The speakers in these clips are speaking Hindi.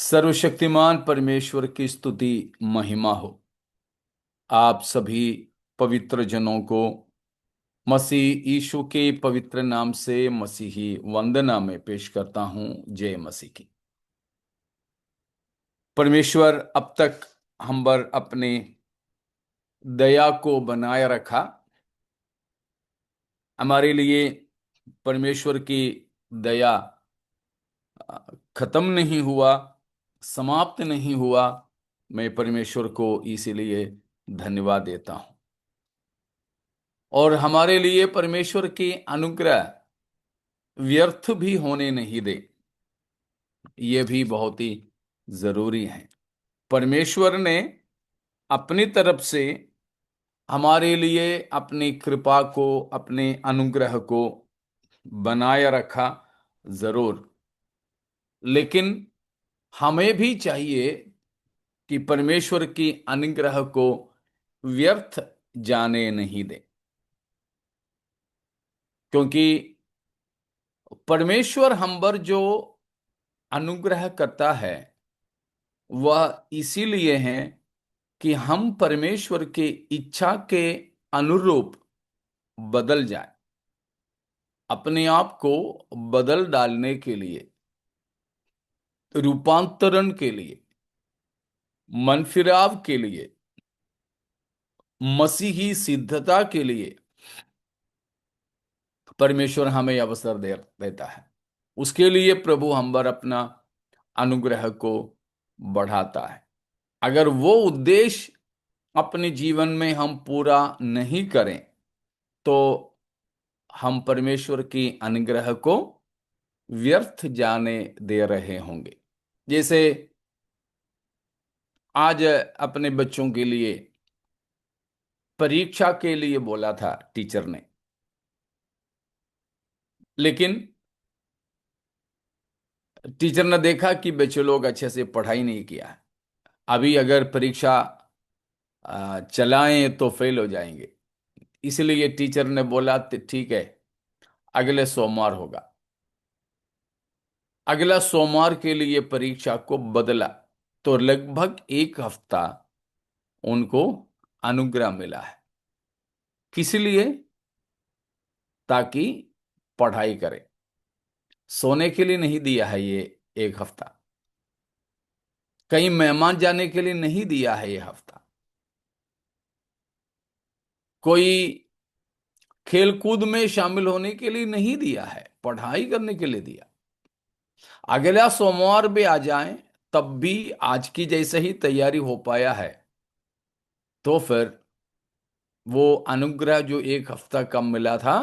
सर्वशक्तिमान परमेश्वर की स्तुति महिमा हो। आप सभी पवित्र जनों को मसीह यीशु के पवित्र नाम से मसीही वंदना में पेश करता हूं। जय मसीह की। परमेश्वर अब तक हम पर अपने दया को बनाए रखा। हमारे लिए परमेश्वर की दया अ, खत्म नहीं हुआ, समाप्त नहीं हुआ। मैं परमेश्वर को इसीलिए धन्यवाद देता हूं। और हमारे लिए परमेश्वर की अनुग्रह व्यर्थ भी होने नहीं दे, ये भी बहुत ही जरूरी है। परमेश्वर ने अपनी तरफ से हमारे लिए अपनी कृपा को, अपने अनुग्रह को बनाए रखा जरूर। लेकिन हमें भी चाहिए कि परमेश्वर की अनुग्रह को व्यर्थ जाने नहीं दे, क्योंकि परमेश्वर हम पर जो अनुग्रह करता है वह इसीलिए है कि हम परमेश्वर की इच्छा के अनुरूप बदल जाए, अपने आप को बदल डालने के लिए, रूपांतरण के लिए, मन फिराव के लिए, मसीही सिद्धता के लिए परमेश्वर हमें अवसर देता है। उसके लिए प्रभु हम पर अपना अनुग्रह को बढ़ाता है। अगर वो उद्देश्य अपने जीवन में हम पूरा नहीं करें तो हम परमेश्वर की अनुग्रह को व्यर्थ जाने दे रहे होंगे। जैसे आज अपने बच्चों के लिए परीक्षा के लिए बोला था टीचर ने, लेकिन टीचर ने देखा कि बच्चे लोग अच्छे से पढ़ाई नहीं किया है। अभी अगर परीक्षा चलाएं तो फेल हो जाएंगे। इसलिए टीचर ने बोला ठीक है, अगले सोमवार होगा। अगला सोमवार के लिए परीक्षा को बदला तो लगभग एक हफ्ता उनको अनुग्रह मिला है। किस लिए? ताकि पढ़ाई करें। सोने के लिए नहीं दिया है ये एक हफ्ता, कहीं मेहमान जाने के लिए नहीं दिया है ये हफ्ता, कोई खेलकूद में शामिल होने के लिए नहीं दिया है, पढ़ाई करने के लिए दिया। अगला सोमवार भी आ जाए तब भी आज की जैसे ही तैयारी हो पाया है तो फिर वो अनुग्रह जो एक हफ्ता कम मिला था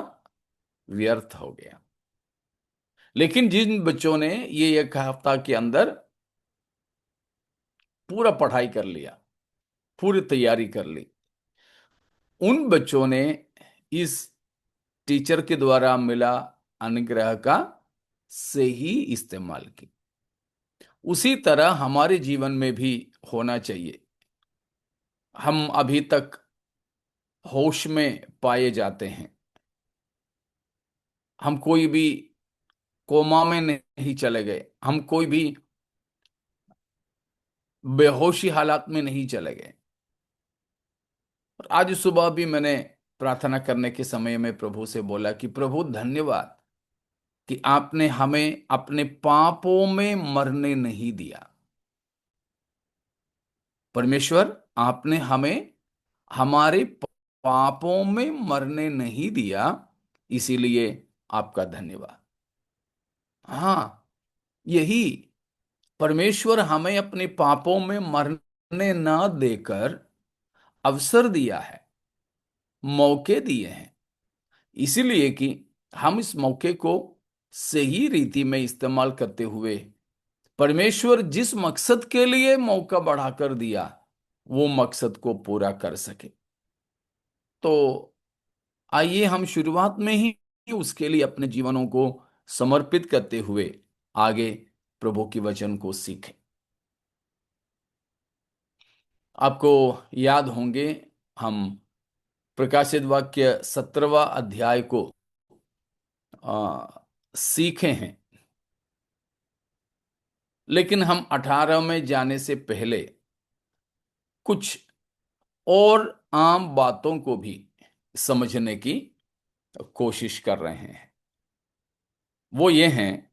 व्यर्थ हो गया। लेकिन जिन बच्चों ने ये एक हफ्ता के अंदर पूरा पढ़ाई कर लिया, पूरी तैयारी कर ली, उन बच्चों ने इस टीचर के द्वारा मिला अनुग्रह का सही इस्तेमाल की। उसी तरह हमारे जीवन में भी होना चाहिए। हम अभी तक होश में पाए जाते हैं, हम कोई भी कोमा में नहीं चले गए, हम कोई भी बेहोशी हालात में नहीं चले गए। और आज सुबह भी मैंने प्रार्थना करने के समय में प्रभु से बोला कि प्रभु धन्यवाद कि आपने हमें अपने पापों में मरने नहीं दिया। परमेश्वर, आपने हमें हमारे पापों में मरने नहीं दिया, इसीलिए आपका धन्यवाद। हाँ, यही परमेश्वर हमें अपने पापों में मरने ना देकर अवसर दिया है, मौके दिए हैं, इसीलिए कि हम इस मौके को सही रीति में इस्तेमाल करते हुए परमेश्वर जिस मकसद के लिए मौका बढ़ाकर दिया वो मकसद को पूरा कर सके। तो आइए हम शुरुआत में ही उसके लिए अपने जीवनों को समर्पित करते हुए आगे प्रभु की वचन को सीखें। आपको याद होंगे, हम प्रकाशित वाक्य 17वां अध्याय को सीखे हैं। लेकिन हम 18 में जाने से पहले कुछ और आम बातों को भी समझने की कोशिश कर रहे हैं। वो ये हैं,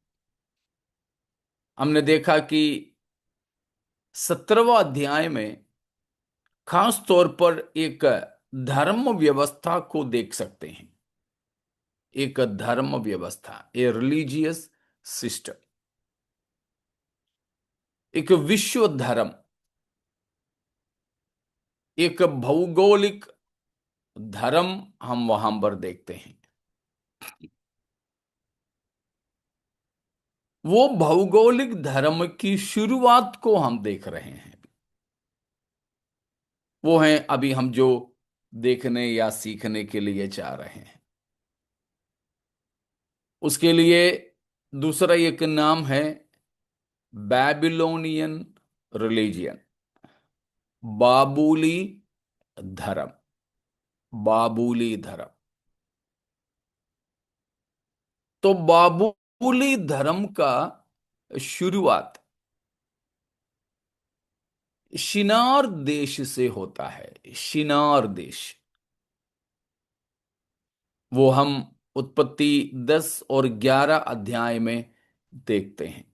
हमने देखा कि 17वां अध्याय में खास तौर पर एक धर्म व्यवस्था को देख सकते हैं। एक धर्म व्यवस्था, ए रिलीजियस सिस्टम, एक विश्व धर्म, एक भौगोलिक धर्म हम वहां पर देखते हैं। वो भौगोलिक धर्म की शुरुआत को हम देख रहे हैं। वो है अभी हम जो देखने या सीखने के लिए चाह रहे हैं। उसके लिए दूसरा एक नाम है बैबिलोनियन रिलीजियन, बाबुली धर्म। बाबुली धर्म। तो बाबुली धर्म का शुरुआत शिनार देश से होता है। शिनार देश, वो हम उत्पत्ति 10 और 11 अध्याय में देखते हैं।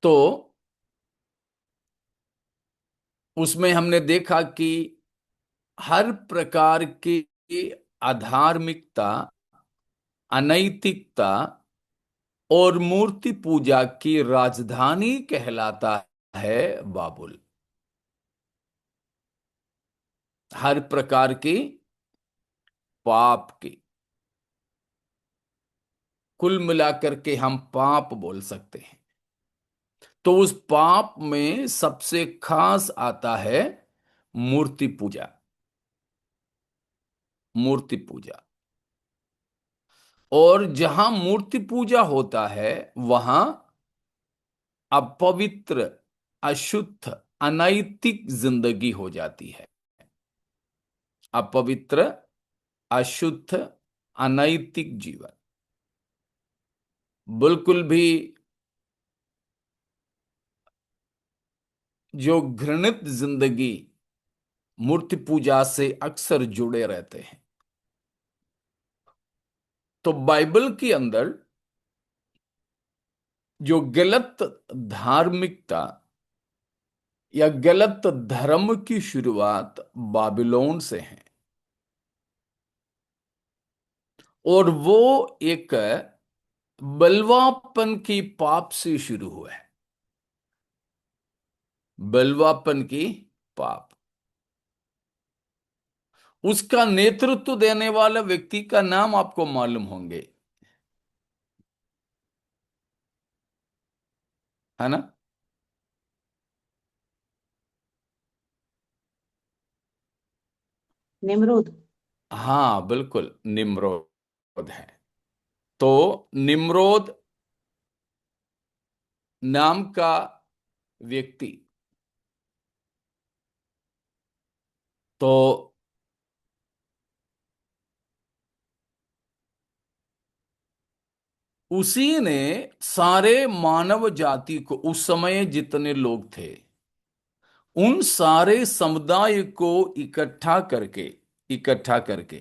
तो उसमें हमने देखा कि हर प्रकार की अधार्मिकता, अनैतिकता और मूर्ति पूजा की राजधानी कहलाता है बाबुल। हर प्रकार की पाप की, कुल मिलाकर के हम पाप बोल सकते हैं। तो उस पाप में सबसे खास आता है मूर्ति पूजा। मूर्ति पूजा। और जहां मूर्ति पूजा होता है वहां अपवित्र, अशुद्ध, अनैतिक जिंदगी हो जाती है। अपवित्र, अशुद्ध, अनैतिक जीवन, बिल्कुल भी जो घृणित जिंदगी मूर्ति पूजा से अक्सर जुड़े रहते हैं। तो बाइबल के अंदर जो गलत धार्मिकता या गलत धर्म की शुरुआत बाबिलोन से है, और वो एक बलवापन की पाप से शुरू हुआ है। बलवापन की पाप। उसका नेतृत्व देने वाले व्यक्ति का नाम आपको मालूम होंगे, है ना? निमरूद। हाँ, बिल्कुल, निम्रोद है। तो निम्रोद नाम का व्यक्ति, तो उसी ने सारे मानव जाति को, उस समय जितने लोग थे, उन सारे समुदाय को इकट्ठा करके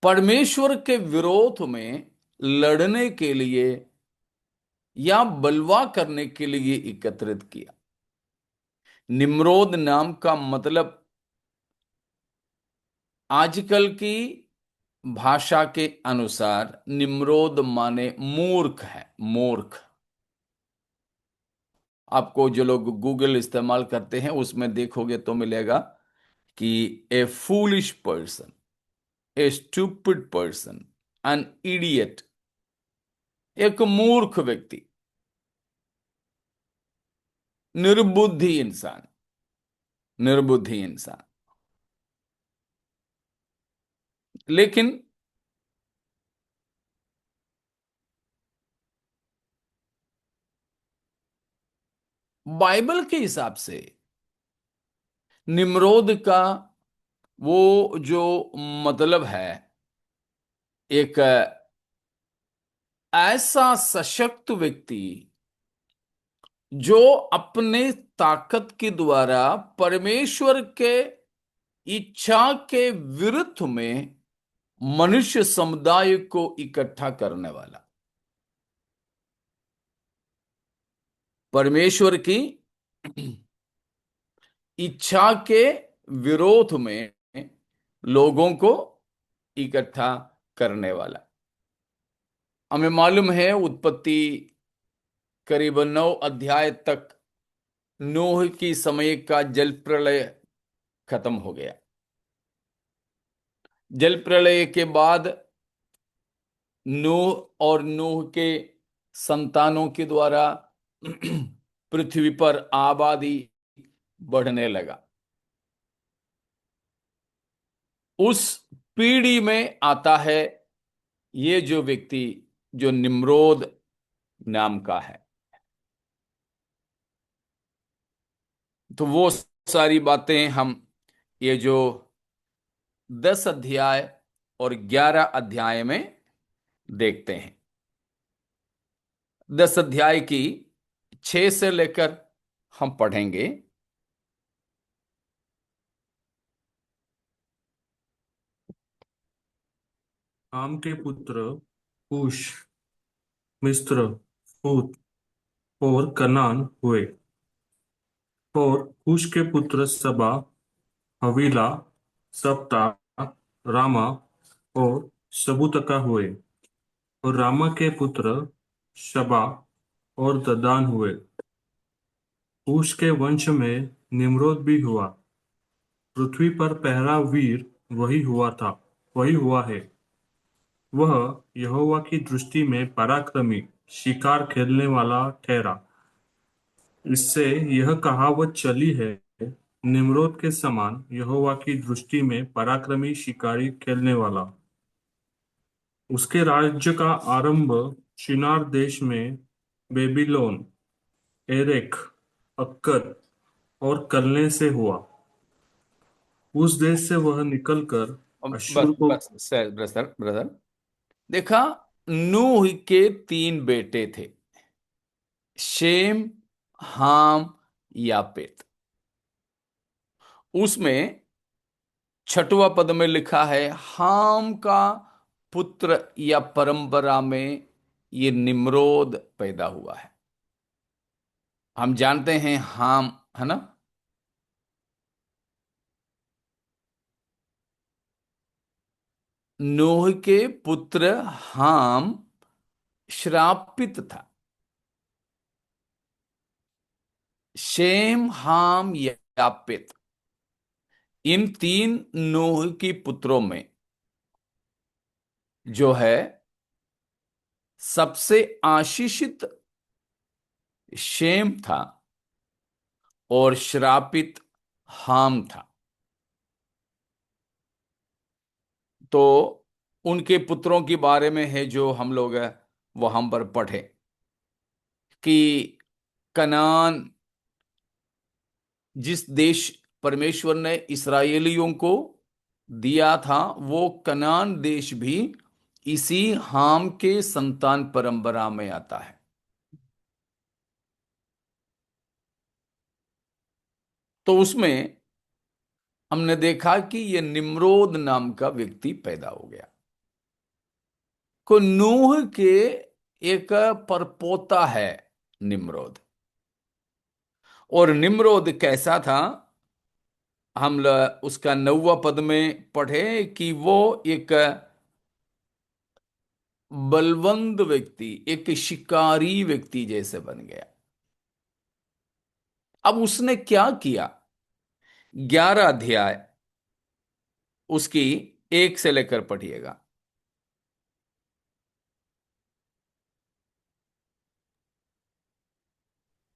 परमेश्वर के विरोध में लड़ने के लिए या बलवा करने के लिए एकत्रित किया। निम्रोद नाम का मतलब आजकल की भाषा के अनुसार निम्रोद माने मूर्ख है। मूर्ख। आपको जो लोग गूगल इस्तेमाल करते हैं उसमें देखोगे तो मिलेगा कि a foolish person, a stupid person, an idiot, एक मूर्ख व्यक्ति, निर्बुद्धि इंसान। निर्बुद्धि इंसान। लेकिन बाइबल के हिसाब से निम्रोद का वो जो मतलब है, एक ऐसा सशक्त व्यक्ति जो अपने ताकत के द्वारा परमेश्वर के इच्छा के विरुद्ध में मनुष्य समुदाय को इकट्ठा करने वाला, परमेश्वर की इच्छा के विरोध में लोगों को इकट्ठा करने वाला। हमें मालूम है उत्पत्ति करीबन 9 अध्याय तक नूह की समय का जल प्रलय खत्म हो गया। जल प्रलय के बाद नूह और नूह के संतानों के द्वारा पृथ्वी पर आबादी बढ़ने लगा। उस पीढ़ी में आता है ये जो व्यक्ति जो निम्रोद नाम का है। तो वो सारी बातें हम ये जो 10 अध्याय और 11 अध्याय में देखते हैं। 10 अध्याय की 6 से लेकर हम पढ़ेंगे। आम के पुत्र कूश, मिस्र, फूत और कनान हुए। और कूश के पुत्र सबा, हवीला, सप्ता, रामा और सबूतका हुए। और रामा के पुत्र शबा और ददान हुए। कूश के वंश में निम्रोद भी हुआ। पृथ्वी पर पहला वीर वही हुआ है। वह यहोवा की दृष्टि में पराक्रमी, शिकार खेलने वाला ठहरा। इससे यह कहावत चली है, निम्रोद के समान यहोवा की दृष्टि में पराक्रमी शिकारी खेलने वाला। उसके राज्य का आरंभ शिनार देश में बेबीलोन, एरेक, अक्कद और कलने से हुआ। उस देश से वह निकलकर बस अश्शूर को। बस ब्रदर ब्रदर, देखा, नूह के 3 बेटे थे, शेम, हाम, यापेत। उसमें 6वां पद में लिखा है हाम का पुत्र या परंपरा में ये निम्रोद पैदा हुआ है। हम जानते हैं हाम, है ना, नूह के पुत्र हाम श्रापित था। शेम, हाम, यापेत, इन 3 नूह की पुत्रों में जो है सबसे आशीषित शेम था और श्रापित हाम था। तो उनके पुत्रों के बारे में है जो हम लोग वो हम पर पढ़े कि कनान, जिस देश परमेश्वर ने इसराइलियों को दिया था, वो कनान देश भी इसी हाम के संतान परंपरा में आता है। तो उसमें हमने देखा कि ये निम्रोद नाम का व्यक्ति पैदा हो गया। को नूह के एक परपोता है निम्रोद। और निम्रोद कैसा था, उसका 9वां पद में पढ़े कि वो एक बलवंत व्यक्ति, एक शिकारी व्यक्ति जैसे बन गया। अब उसने क्या किया, 11 अध्याय उसकी 1 से लेकर पढ़िएगा।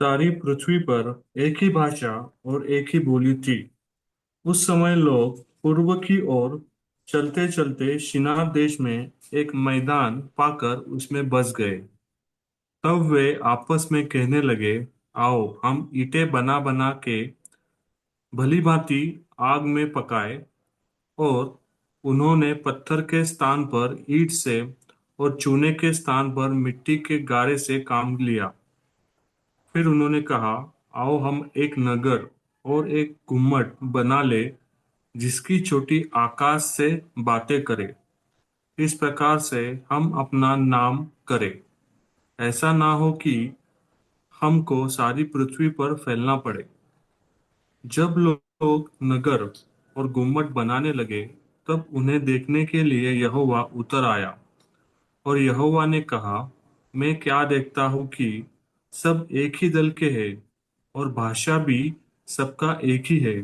सारी पृथ्वी पर एक ही भाषा और एक ही बोली थी। उस समय लोग पूर्व की ओर चलते चलते शिनार देश में एक मैदान पाकर उसमें बस गए। तब वे आपस में कहने लगे, आओ हम ईंटें बना बना के भली भांति आग में पकाए, और उन्होंने पत्थर के स्थान पर ईंट से और चूने के स्थान पर मिट्टी के गारे से काम लिया। फिर उन्होंने कहा, आओ हम एक नगर और एक गुम्मट बना ले, जिसकी चोटी आकाश से बातें करे। इस प्रकार से हम अपना नाम करें, ऐसा ना हो कि हमको सारी पृथ्वी पर फैलना पड़े। जब लोग नगर और गुम्मट बनाने लगे, तब उन्हें देखने के लिए यहोवा उतर आया। और यहोवा ने कहा, मैं क्या देखता हूँ कि सब एक ही दल के हैं, और भाषा भी सबका एक ही है।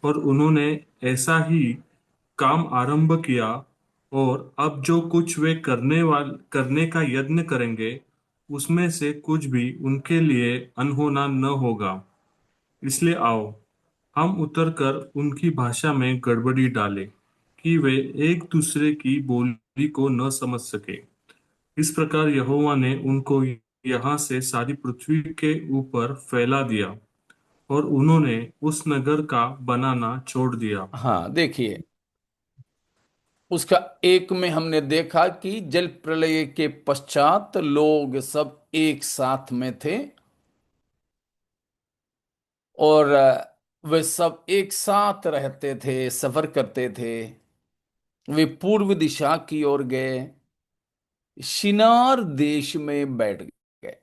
और उन्होंने ऐसा ही काम आरंभ किया, और अब जो कुछ वे करने का यत्न करेंगे, उसमें से कुछ भी उनके लिए अनहोना न होगा। इसलिए आओ, हम उतरकर उनकी भाषा में गड़बड़ी डालें, कि वे एक दूसरे की बोली को न समझ सके। इस प्रकार यहोवा ने उनको यहाँ से सारी पृथ्वी के ऊपर फैला दिया, और उन्होंने उस नगर का बनाना छोड़ दिया। हाँ, देखिए, उसका एक में हमने देखा कि जल प्रलय के पश्चात लोग सब एक साथ में थे, और वे सब एक साथ रहते थे, सफर करते थे। वे पूर्व दिशा की ओर गए, शिनार देश में बैठ गए।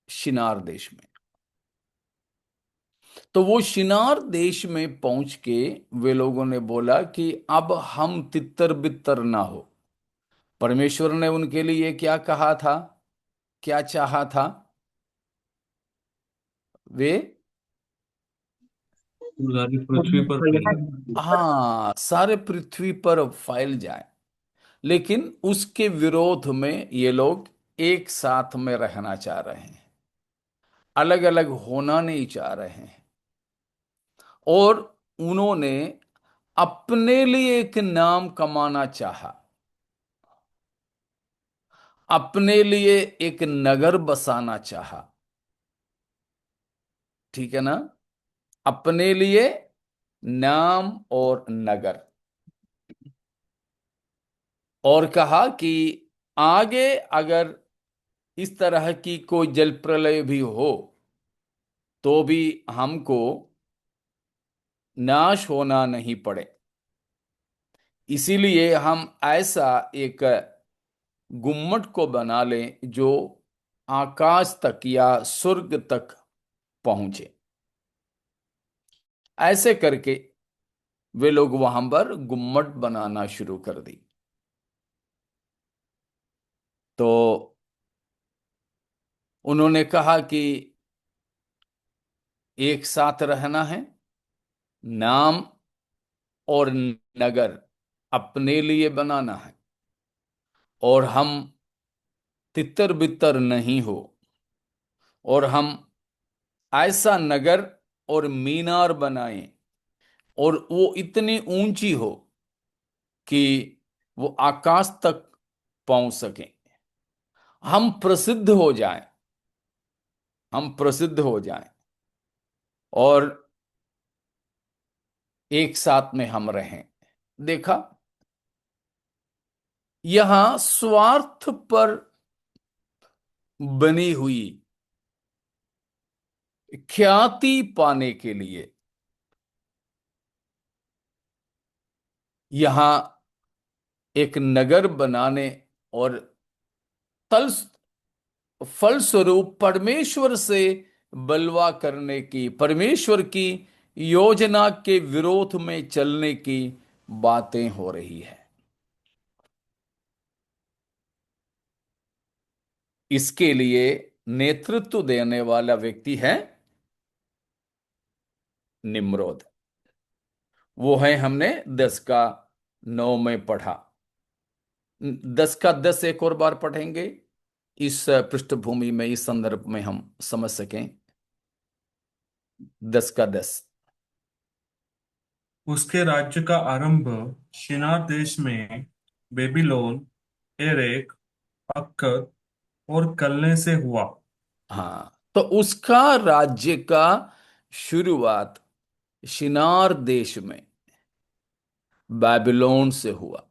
शिनार देश में, तो वो शिनार देश में पहुंच के वे लोगों ने बोला कि अब हम तितर बितर ना हो। परमेश्वर ने उनके लिए क्या कहा था, क्या चाहा था? वे, सारी पृथ्वी पर फैले। हाँ, सारे पृथ्वी पर फैल जाए। लेकिन उसके विरोध में ये लोग एक साथ में रहना चाह रहे हैं, अलग अलग होना नहीं चाह रहे हैं। और उन्होंने अपने लिए एक नाम कमाना चाहा, अपने लिए एक नगर बसाना चाहा। ठीक है ना? अपने लिए नाम और नगर। और कहा कि आगे अगर इस तरह की कोई जल प्रलय भी हो, तो भी हमको नाश होना नहीं पड़े। इसीलिए हम ऐसा एक गुम्मट को बना लें जो आकाश तक या स्वर्ग तक पहुंचे। ऐसे करके वे लोग वहां पर गुम्मट बनाना शुरू कर दी। तो उन्होंने कहा कि एक साथ रहना है, नाम और नगर अपने लिए बनाना है, और हम तितर बितर नहीं हो, और हम ऐसा नगर और मीनार बनाएं, और वो इतनी ऊंची हो कि वो आकाश तक पहुंच सके। हम प्रसिद्ध हो जाएं, हम प्रसिद्ध हो जाएं, और एक साथ में हम रहें। देखा, यहां स्वार्थ पर बनी हुई ख्याति पाने के लिए यहां एक नगर बनाने और तल फलस्वरूप परमेश्वर से बलवा करने की, परमेश्वर की योजना के विरोध में चलने की बातें हो रही है। इसके लिए नेतृत्व देने वाला व्यक्ति है निम्रोद। वो है, हमने 10 का 9 में पढ़ा। 10 का 10 एक और बार पढ़ेंगे, इस पृष्ठभूमि में, इस संदर्भ में हम समझ सकें। 10 का 10। उसके राज्य का आरंभ शिनार देश में बेबीलोन, एरेक, अक्कद और कलने से हुआ। हाँ, तो उसका राज्य का शुरुआत शिनार देश में बेबीलोन से हुआ।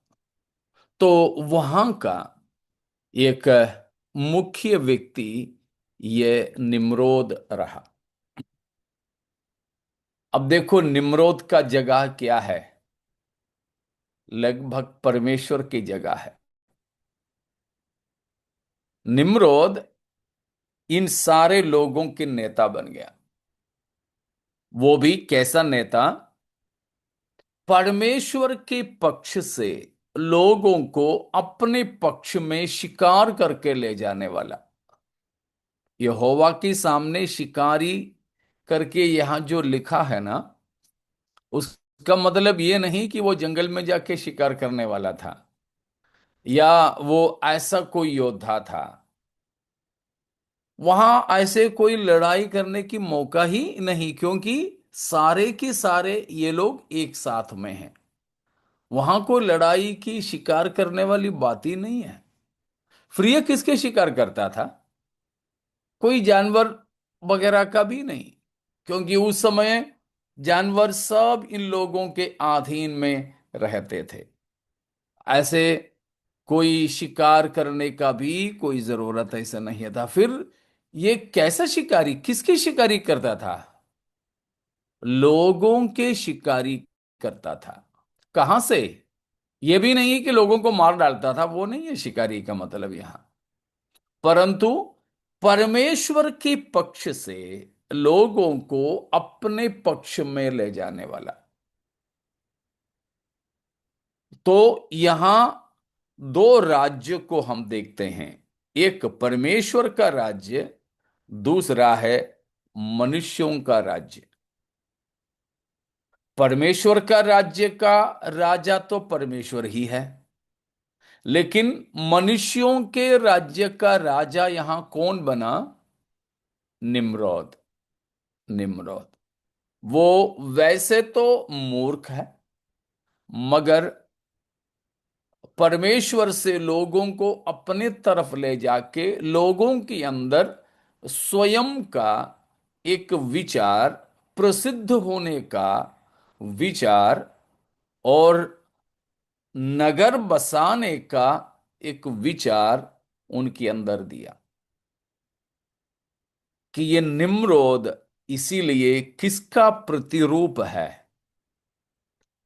तो वहां का एक मुख्य व्यक्ति ये निम्रोद रहा। अब देखो निम्रोद का जगह क्या है, लगभग परमेश्वर की जगह है। निम्रोद इन सारे लोगों के नेता बन गया। वो भी कैसा नेता, परमेश्वर के पक्ष से लोगों को अपने पक्ष में शिकार करके ले जाने वाला। यहोवा के सामने शिकारी करके यहां जो लिखा है ना, उसका मतलब ये नहीं कि वो जंगल में जाके शिकार करने वाला था या वो ऐसा कोई योद्धा था। वहां ऐसे कोई लड़ाई करने की मौका ही नहीं, क्योंकि सारे के सारे ये लोग एक साथ में हैं। वहां कोई लड़ाई की शिकार करने वाली बात ही नहीं है। फिर ये किसके शिकार करता था, कोई जानवर वगैरह का भी नहीं, क्योंकि उस समय जानवर सब इन लोगों के अधीन में रहते थे। ऐसे कोई शिकार करने का भी कोई जरूरत ऐसा नहीं था। फिर ये कैसा शिकारी, किसकी शिकारी करता था, लोगों के शिकारी करता था। कहां से, ये भी नहीं कि लोगों को मार डालता था, वो नहीं है शिकारी का मतलब यहां, परंतु परमेश्वर के पक्ष से लोगों को अपने पक्ष में ले जाने वाला। तो यहां दो राज्य को हम देखते हैं, एक परमेश्वर का राज्य, दूसरा है मनुष्यों का राज्य। परमेश्वर का राज्य का राजा तो परमेश्वर ही है, लेकिन मनुष्यों के राज्य का राजा यहां कौन बना, निम्रोद। निम्रोद वो वैसे तो मूर्ख है, मगर परमेश्वर से लोगों को अपने तरफ ले जाके लोगों के अंदर स्वयं का एक विचार, प्रसिद्ध होने का विचार और नगर बसाने का एक विचार उनके अंदर दिया। कि ये निम्रोद इसीलिए किसका प्रतिरूप है,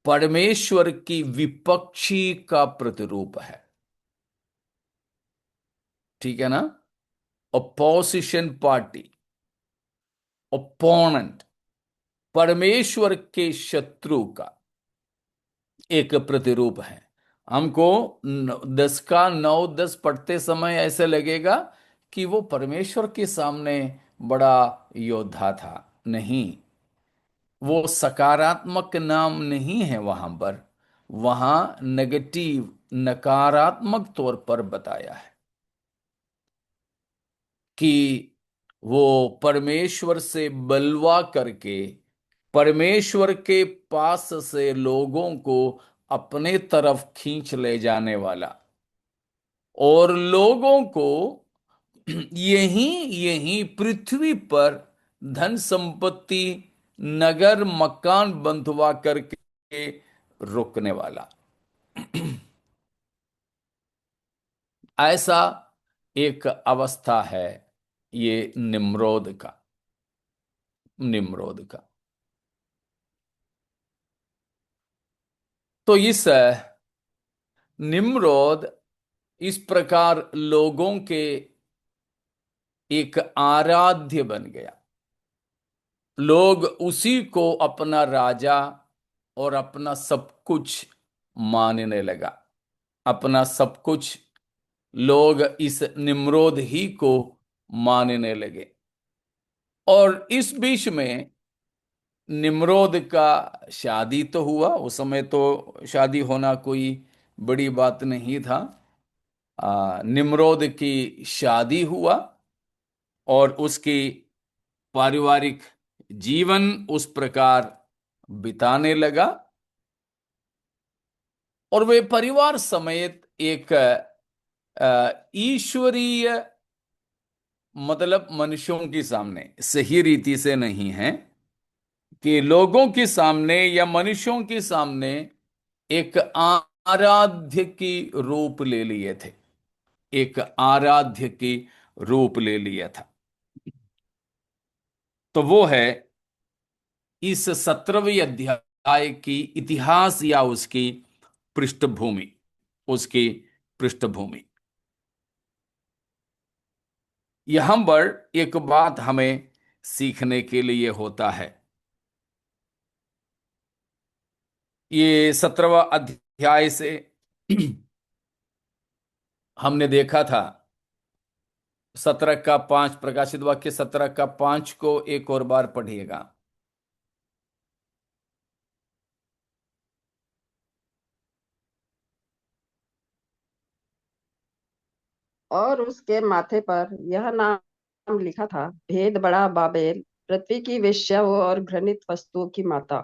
परमेश्वर की विपक्षी का प्रतिरूप है। ठीक है ना, अपोजिशन पार्टी, ओपोनेंट, परमेश्वर के शत्रु का एक प्रतिरूप है। हमको 10 का 9 10 पढ़ते समय ऐसे लगेगा कि वो परमेश्वर के सामने बड़ा योद्धा था। नहीं, वो सकारात्मक नाम नहीं है वहां पर, वहां नेगेटिव, नकारात्मक तौर पर बताया है कि वो परमेश्वर से बलवा करके परमेश्वर के पास से लोगों को अपने तरफ खींच ले जाने वाला, और लोगों को यही यही पृथ्वी पर धन संपत्ति, नगर मकान बंधवा करके रोकने वाला। ऐसा एक अवस्था है ये निम्रोद का। निम्रोद का तो इस निम्रोद इस प्रकार लोगों के एक आराध्य बन गया। लोग उसी को अपना राजा और अपना सब कुछ मानने लगा। अपना सब कुछ लोग इस निम्रोद ही को मानने लगे। और इस बीच में निम्रोद का शादी तो हुआ। उस समय तो शादी होना कोई बड़ी बात नहीं था। निम्रोद की शादी हुआ और उसकी पारिवारिक जीवन उस प्रकार बिताने लगा। और वे परिवार समेत एक ईश्वरीय, मतलब मनुष्यों के सामने, सही रीति से नहीं है, कि लोगों के सामने या मनुष्यों के सामने एक आराध्य की रूप ले लिए थे, एक आराध्य की रूप ले लिया था। तो वो है इस 17वें अध्याय की इतिहास या उसकी पृष्ठभूमि, उसकी पृष्ठभूमि। यहां पर एक बात हमें सीखने के लिए होता है। ये 17वां अध्याय से हमने देखा था 17 का 5, प्रकाशित वाक्य 17 का 5 को एक और बार पढ़िएगा। और उसके माथे पर यह नाम लिखा था, भेद बड़ा बाबेल, पृथ्वी की वेश्या और घृणित वस्तुओं की माता।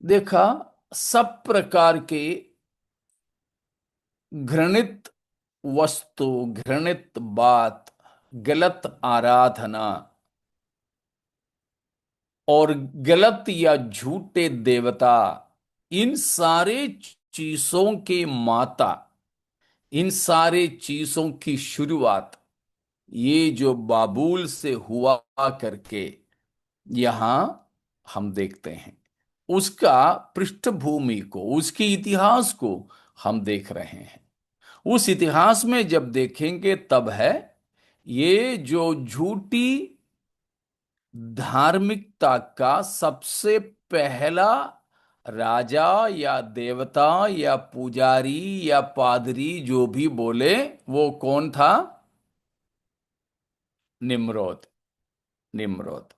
देखा, सब प्रकार के घृणित वस्तु, घृणित बात, गलत आराधना और गलत या झूठे देवता, इन सारे चीजों के माता, इन सारे चीजों की शुरुआत ये जो बाबुल से हुआ करके यहां हम देखते हैं। उसका पृष्ठभूमि को, उसके इतिहास को हम देख रहे हैं। उस इतिहास में जब देखेंगे तब है ये जो झूठी धार्मिकता का सबसे पहला राजा या देवता या पुजारी या पादरी जो भी बोले, वो कौन था? निम्रोद। निम्रोद,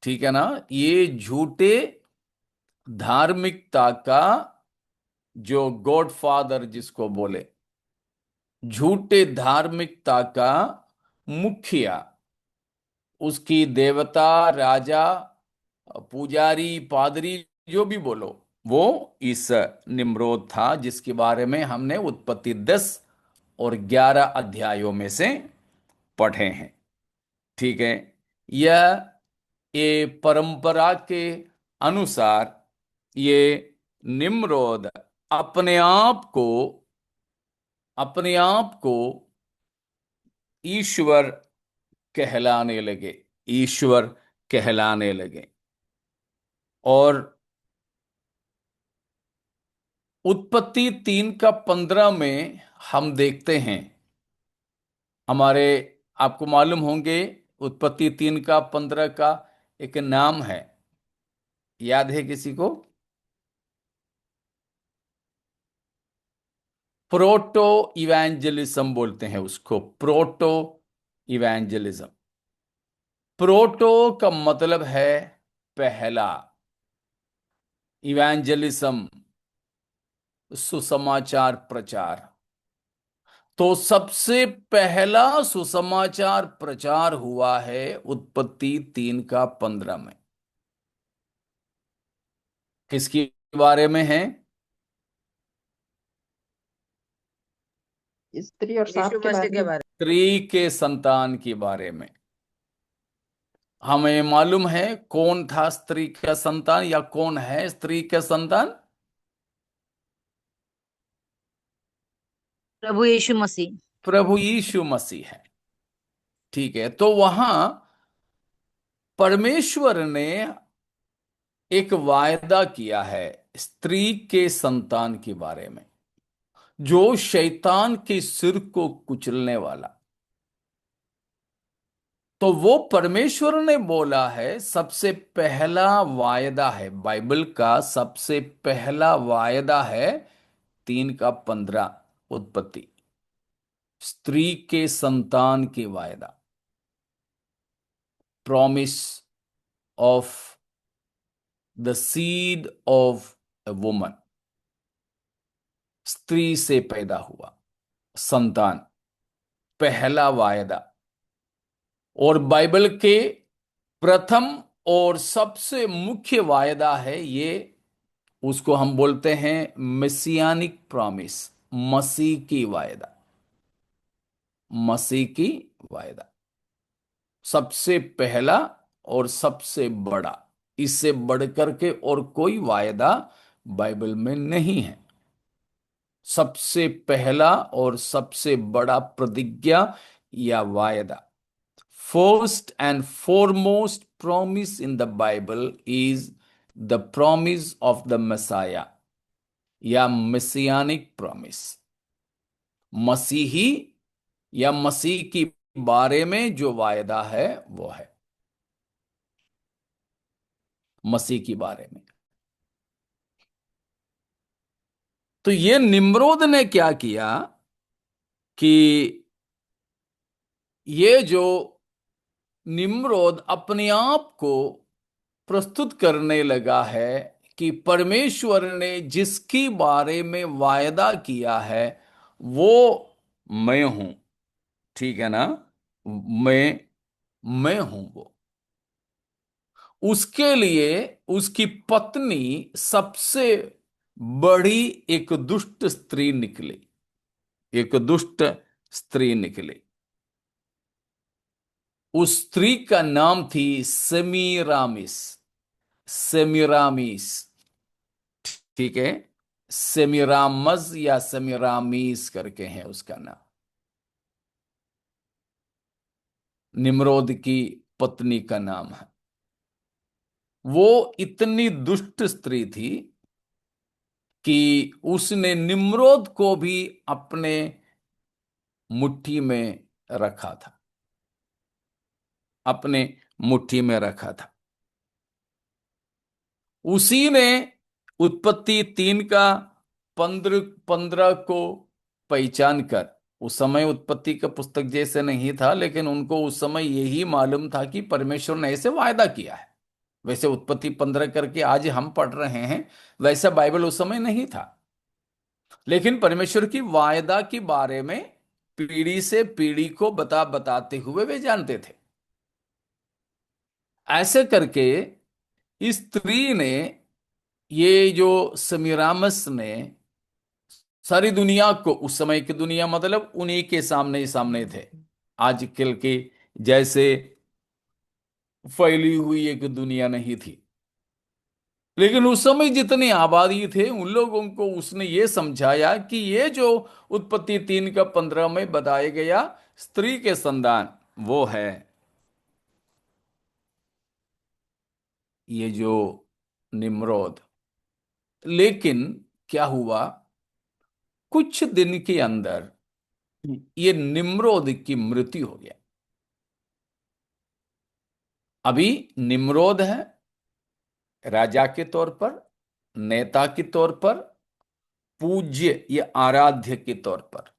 ठीक है ना? ये झूठे धार्मिकता का जो गॉड फादर जिसको बोले, झूठे धार्मिकता का मुखिया, उसकी देवता, राजा, पुजारी, पादरी, जो भी बोलो, वो इस निम्रोद था, जिसके बारे में हमने उत्पत्ति 10 और 11 अध्यायों में से पढ़े हैं। ठीक है। यह ये परंपरा के अनुसार ये निम्रोद अपने आप को, अपने आप को ईश्वर कहलाने लगे, ईश्वर कहलाने लगे। और उत्पत्ति 3 का 15 में हम देखते हैं, हमारे, आपको मालूम होंगे, उत्पत्ति 3 का 15 का एक नाम है, याद है किसी को? प्रोटो इवेंजलिज्म बोलते हैं उसको, प्रोटो इवेंजलिज्म। प्रोटो का मतलब है पहला, इवेंजलिज्म सुसमाचार प्रचार। तो सबसे पहला सुसमाचार प्रचार हुआ है उत्पत्ति 3 का 15 में। किसके बारे में है? स्त्री और सांप यीशु के मसीह बारे के में। बारे स्त्री के संतान के बारे में। हमें मालूम है कौन था स्त्री का संतान, या कौन है स्त्री का संतान? प्रभु यीशु मसीह। प्रभु यीशु मसीह है। ठीक है। तो वहां परमेश्वर ने एक वायदा किया है स्त्री के संतान के बारे में, जो शैतान के सिर को कुचलने वाला। तो वो परमेश्वर ने बोला है, सबसे पहला वायदा है, बाइबल का सबसे पहला वायदा है 3 का 15 उत्पत्ति, स्त्री के संतान के वायदा, promise of the seed of a woman, स्त्री से पैदा हुआ संतान, पहला वायदा। और बाइबल के प्रथम और सबसे मुख्य वायदा है ये, उसको हम बोलते हैं मेसियानिक प्रॉमिस, मसीह की वायदा, मसीह की वायदा, सबसे पहला और सबसे बड़ा। इससे बढ़कर के और कोई वायदा बाइबल में नहीं है। सबसे पहला और सबसे बड़ा प्रतिज्ञा या वायदा, first and foremost promise in the Bible is the promise of the Messiah या मेसियानिक प्रॉमिस। मसीही या मसीह की बारे में जो वायदा है वो है मसीह के बारे में। तो ये निम्रोद ने क्या किया कि ये जो निम्रोद अपने आप को प्रस्तुत करने लगा है कि परमेश्वर ने जिसके बारे में वायदा किया है वो मैं हूं, ठीक है ना, मैं मैं हूं वो। उसके लिए उसकी पत्नी सबसे बड़ी एक दुष्ट स्त्री निकली, एक दुष्ट स्त्री निकली। उस स्त्री का नाम थी सेमीरामिस, सेमीरामिस, ठीक है, सेमीरामस या सेमीरामीस करके है उसका नाम। निम्रोद की पत्नी का नाम है। वो इतनी दुष्ट स्त्री थी कि उसने निम्रोद को भी अपने मुट्ठी में रखा था, अपने मुट्ठी में रखा था। उसी ने उत्पत्ति 3 का 15 को पहचान कर, उस समय उत्पत्ति का पुस्तक जैसे नहीं था, लेकिन उनको उस समय यही मालूम था कि परमेश्वर ने ऐसे वायदा किया है। वैसे उत्पत्ति 15 करके आज हम पढ़ रहे हैं, वैसा बाइबल उस समय नहीं था, लेकिन परमेश्वर की वायदा के बारे में पीढ़ी से पीढ़ी को बताते हुए वे जानते थे। ऐसे करके इस स्त्री ने, ये जो समीरामस ने सारी दुनिया को, उस समय की दुनिया मतलब उन्हीं के सामने ही सामने थे, आजकल के जैसे फैली हुई एक दुनिया नहीं थी, लेकिन उस समय जितनी आबादी थे उन लोगों को उसने ये समझाया कि ये जो उत्पत्ति 3 का 15 में बताया गया स्त्री के संतान वो है ये जो निम्रोद। लेकिन क्या हुआ, कुछ दिन के अंदर ये निम्रोद की मृत्यु हो गया। अभी निम्रोद है राजा के तौर पर, नेता के तौर पर, पूज्य या आराध्य के तौर पर।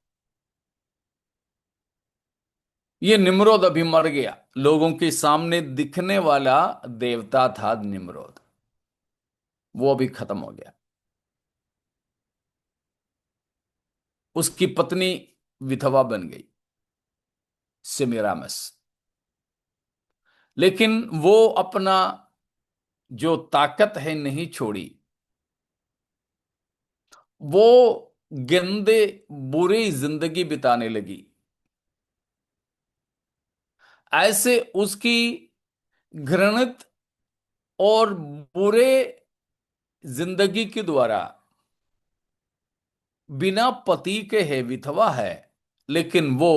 ये निम्रोद अभी मर गया, लोगों के सामने दिखने वाला देवता था निम्रोद, वो अभी खत्म हो गया। उसकी पत्नी विधवा बन गई सेमीरामस, लेकिन वो अपना जो ताकत है नहीं छोड़ी। वो गंदे बुरी जिंदगी बिताने लगी। ऐसे उसकी घृणित और बुरे जिंदगी के द्वारा, बिना पति के है, विधवा है, लेकिन वो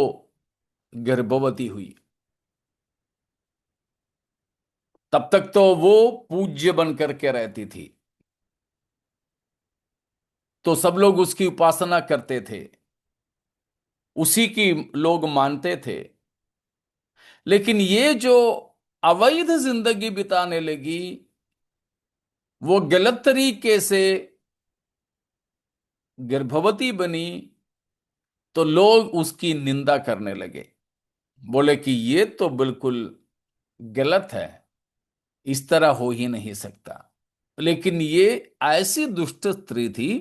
गर्भवती हुई। तब तक तो वो पूज्य बन करके रहती थी, तो सब लोग उसकी उपासना करते थे, उसी की लोग मानते थे। लेकिन ये जो अवैध जिंदगी बिताने लगी, वो गलत तरीके से गर्भवती बनी, तो लोग उसकी निंदा करने लगे, बोले कि ये तो बिल्कुल गलत है, इस तरह हो ही नहीं सकता। लेकिन ये ऐसी दुष्ट स्त्री थी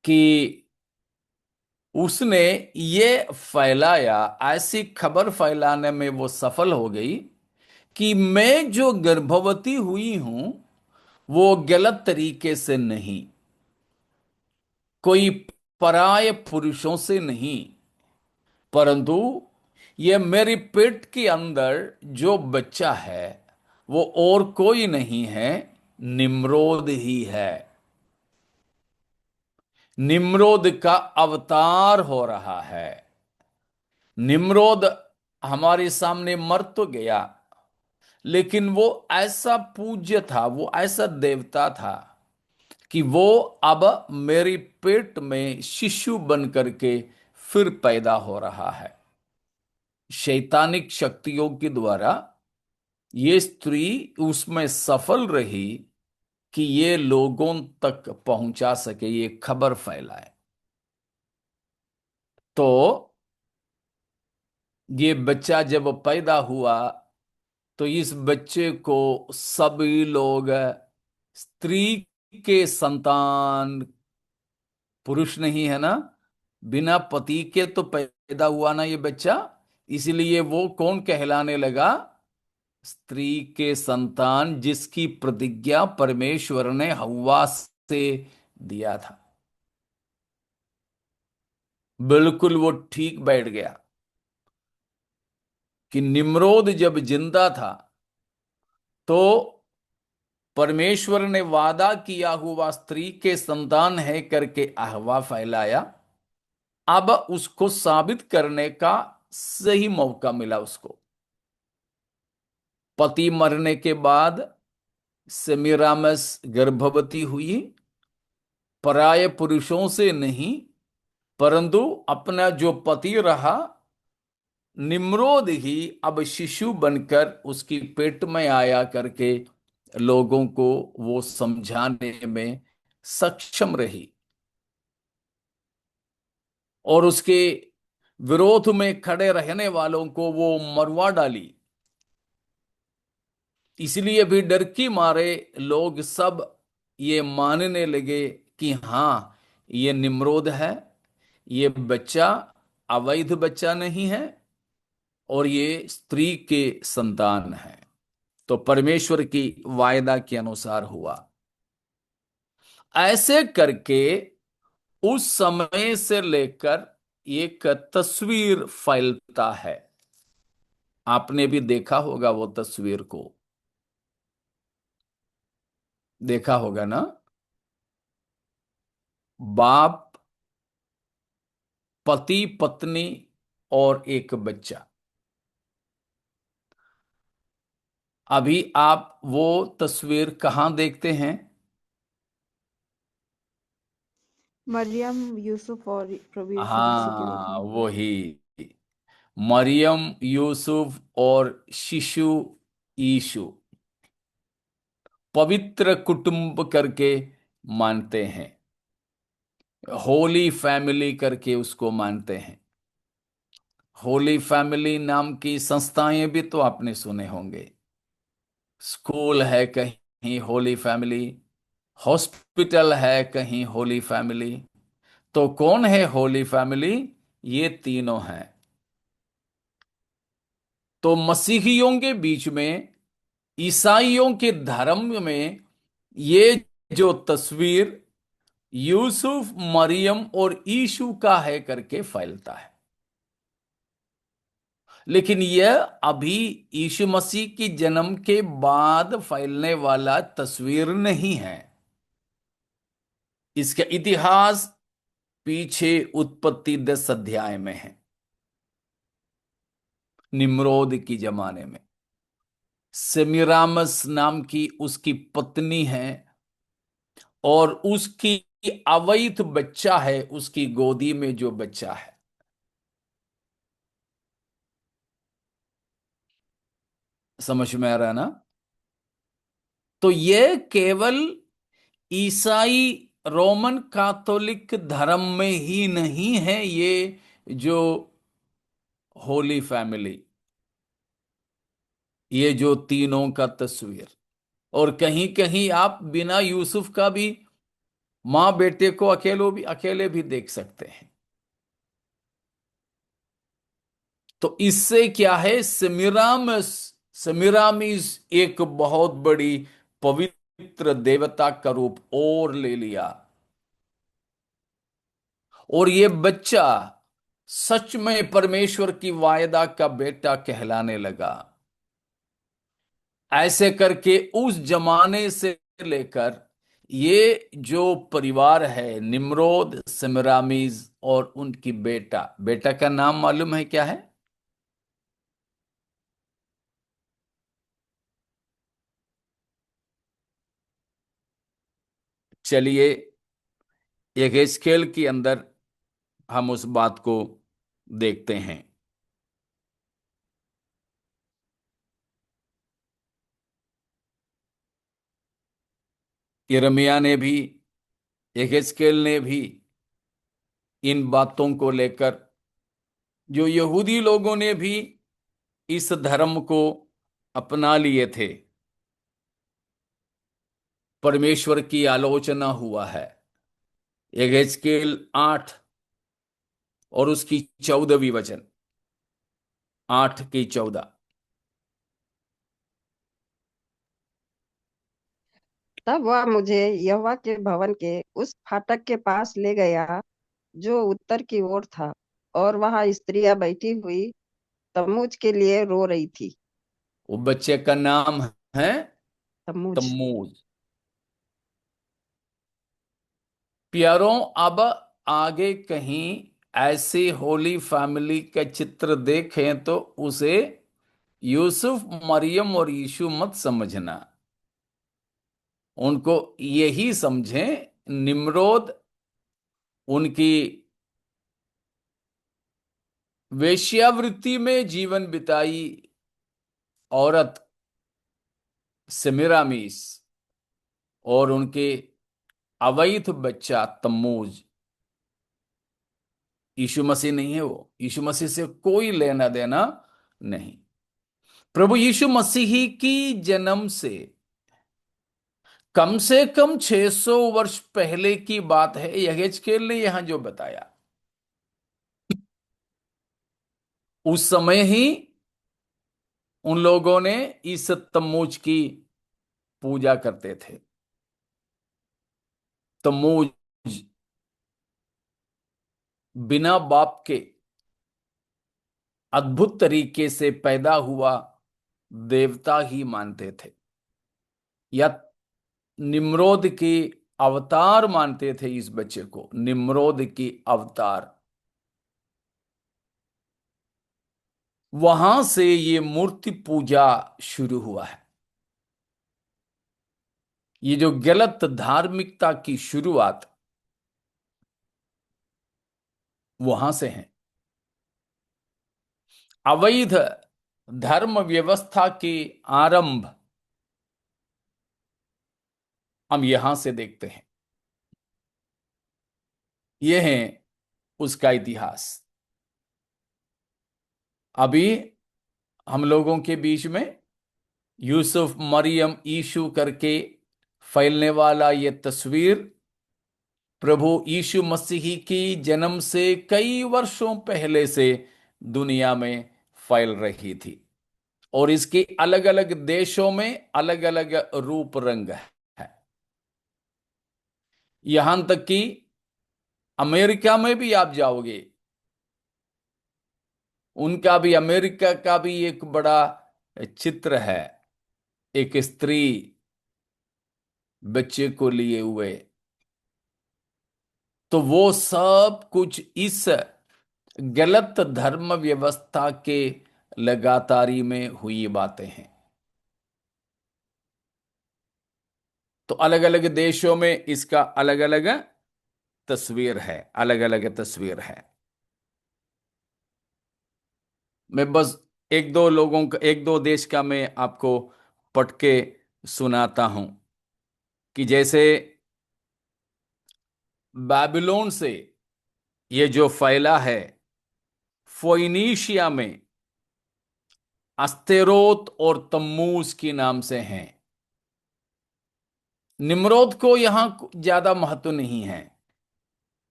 कि उसने ये फैलाया, ऐसी खबर फैलाने में वो सफल हो गई कि मैं जो गर्भवती हुई हूं वो गलत तरीके से नहीं, कोई पराये पुरुषों से नहीं, परंतु ये मेरी पेट के अंदर जो बच्चा है वो और कोई नहीं है, निम्रोद ही है। निम्रोद का अवतार हो रहा है। निम्रोद हमारे सामने मर तो गया, लेकिन वो ऐसा पूज्य था, वो ऐसा देवता था कि वो अब मेरी पेट में शिशु बन करके फिर पैदा हो रहा है। शैतानिक शक्तियों के द्वारा ये स्त्री उसमें सफल रही कि ये लोगों तक पहुंचा सके, ये खबर फैलाए। तो ये बच्चा जब पैदा हुआ तो इस बच्चे को सभी लोग स्त्री के संतान, पुरुष नहीं है ना, बिना पति के तो पैदा हुआ ना ये बच्चा, इसलिए वो कौन कहलाने लगा? स्त्री के संतान, जिसकी प्रतिज्ञा परमेश्वर ने हव्वा से दिया था। बिल्कुल वो ठीक बैठ गया कि निम्रोद जब जिंदा था तो परमेश्वर ने वादा किया हुआ स्त्री के संतान है करके अहवा फैलाया। अब उसको साबित करने का सही मौका मिला उसको। पति मरने के बाद सेमीरामिस गर्भवती हुई, पराये पुरुषों से नहीं, परंतु अपना जो पति रहा निम्रोद ही अब शिशु बनकर उसकी पेट में आया करके लोगों को वो समझाने में सक्षम रही, और उसके विरोध में खड़े रहने वालों को वो मरवा डाली। इसलिए भी डर की मारे लोग सब ये मानने लगे कि हाँ, ये निम्रोद है, ये बच्चा अवैध बच्चा नहीं है, और ये स्त्री के संतान है। तो परमेश्वर की वायदा के अनुसार हुआ। ऐसे करके उस समय से लेकर एक तस्वीर फैलता है। आपने भी देखा होगा वो तस्वीर को, देखा होगा ना? बाप, पति पत्नी और एक बच्चा। अभी आप वो तस्वीर कहाँ देखते हैं? मरियम, यूसुफ और प्रभु यीशु मसीह के रूप हाँ, में। वही। मरियम, यूसुफ और शिशु यीशु, पवित्र कुटुंब करके मानते हैं, होली फैमिली करके उसको मानते हैं। होली फैमिली नाम की संस्थाएं भी तो आपने सुने होंगे। स्कूल है कहीं होली फैमिली, हॉस्पिटल है कहीं होली फैमिली। तो कौन है होली फैमिली? ये तीनों हैं। तो मसीहियों के बीच में, ईसाइयों के धर्म में, ये जो तस्वीर यूसुफ, मरियम और यीशु का है करके फैलता है। लेकिन यह अभी यीशु मसीह की जन्म के बाद फैलने वाला तस्वीर नहीं है। इसका इतिहास पीछे उत्पत्ति 10 अध्याय में है, निम्रोद की जमाने में। सेमीरामस नाम की उसकी पत्नी है, और उसकी अवैध बच्चा है, उसकी गोदी में जो बच्चा है। समझ में आ रहा है ना? तो यह केवल ईसाई रोमन कैथोलिक धर्म में ही नहीं है, ये जो होली फैमिली, ये जो तीनों का तस्वीर। और कहीं कहीं आप बिना यूसुफ का भी माँ बेटे को अकेले भी देख सकते हैं। तो इससे क्या है, सेमिरामिस, सेमिरामिस एक बहुत बड़ी पवित्र देवता का रूप और ले लिया, और ये बच्चा सच में परमेश्वर की वायदा का बेटा कहलाने लगा। ऐसे करके उस जमाने से लेकर ये जो परिवार है, निम्रोद, सेमरामीज और उनकी बेटा, बेटा का नाम मालूम है क्या है? चलिए यहेजकेल के अंदर हम उस बात को देखते हैं। यिर्मयाह ने भी, यहेजकेल ने भी इन बातों को लेकर, जो यहूदी लोगों ने भी इस धर्म को अपना लिए थे, परमेश्वर की आलोचना हुआ है। यहेजकेल 8 और उसकी 14वीं वचन, 8 की 14। तब वह मुझे यहोवा के भवन के उस फाटक के पास ले गया जो उत्तर की ओर था, और वहां स्त्रियां बैठी हुई तम्मूज के लिए रो रही थी। वो बच्चे का नाम है तम्मूज। तम्मूज। प्यारों, अब आगे कहीं ऐसी होली फैमिली का चित्र देखें तो उसे यूसुफ, मरियम और यीशु मत समझना। उनको यही समझें, निम्रोद, उनकी वेश्यावृत्ति में जीवन बिताई औरत सेमिरामिस, और उनके अवैध बच्चा तम्मूज। यीशु मसीह नहीं है वो, यीशु मसीह से कोई लेना देना नहीं। प्रभु यीशु मसीह की जन्म से कम 600 वर्ष पहले की बात है, यहेजकेल ने यहां जो बताया। उस समय ही उन लोगों ने इस तम्मूज की पूजा करते थे। तम्मूज बिना बाप के अद्भुत तरीके से पैदा हुआ देवता ही मानते थे, या निम्रोद की अवतार मानते थे इस बच्चे को, निम्रोद की अवतार। वहां से ये मूर्ति पूजा शुरू हुआ है। ये जो गलत धार्मिकता की शुरुआत वहां से है। अवैध धर्म व्यवस्था के आरंभ हम यहां से देखते हैं। यह है उसका इतिहास। अभी हम लोगों के बीच में यूसुफ, मरियम, यीशु करके फैलने वाला ये तस्वीर प्रभु यीशु मसीह की जन्म से कई वर्षों पहले से दुनिया में फैल रही थी, और इसके अलग अलग देशों में अलग अलग रूप रंग है। यहां तक कि अमेरिका में भी आप जाओगे, उनका भी, अमेरिका का भी एक बड़ा चित्र है, एक स्त्री बच्चे को लिए हुए। तो वो सब कुछ इस गलत धर्म व्यवस्था के लगातारी में हुई बातें हैं। तो अलग अलग देशों में इसका अलग अलग तस्वीर है, अलग अलग तस्वीर है। मैं बस एक दो देश का मैं आपको पढ़ के सुनाता हूं, कि जैसे बाबिलोन से ये जो फैला है, फोइनिशिया में अस्तेरोत और तम्मूज के नाम से हैं। निम्रोद को यहां ज्यादा महत्व नहीं है,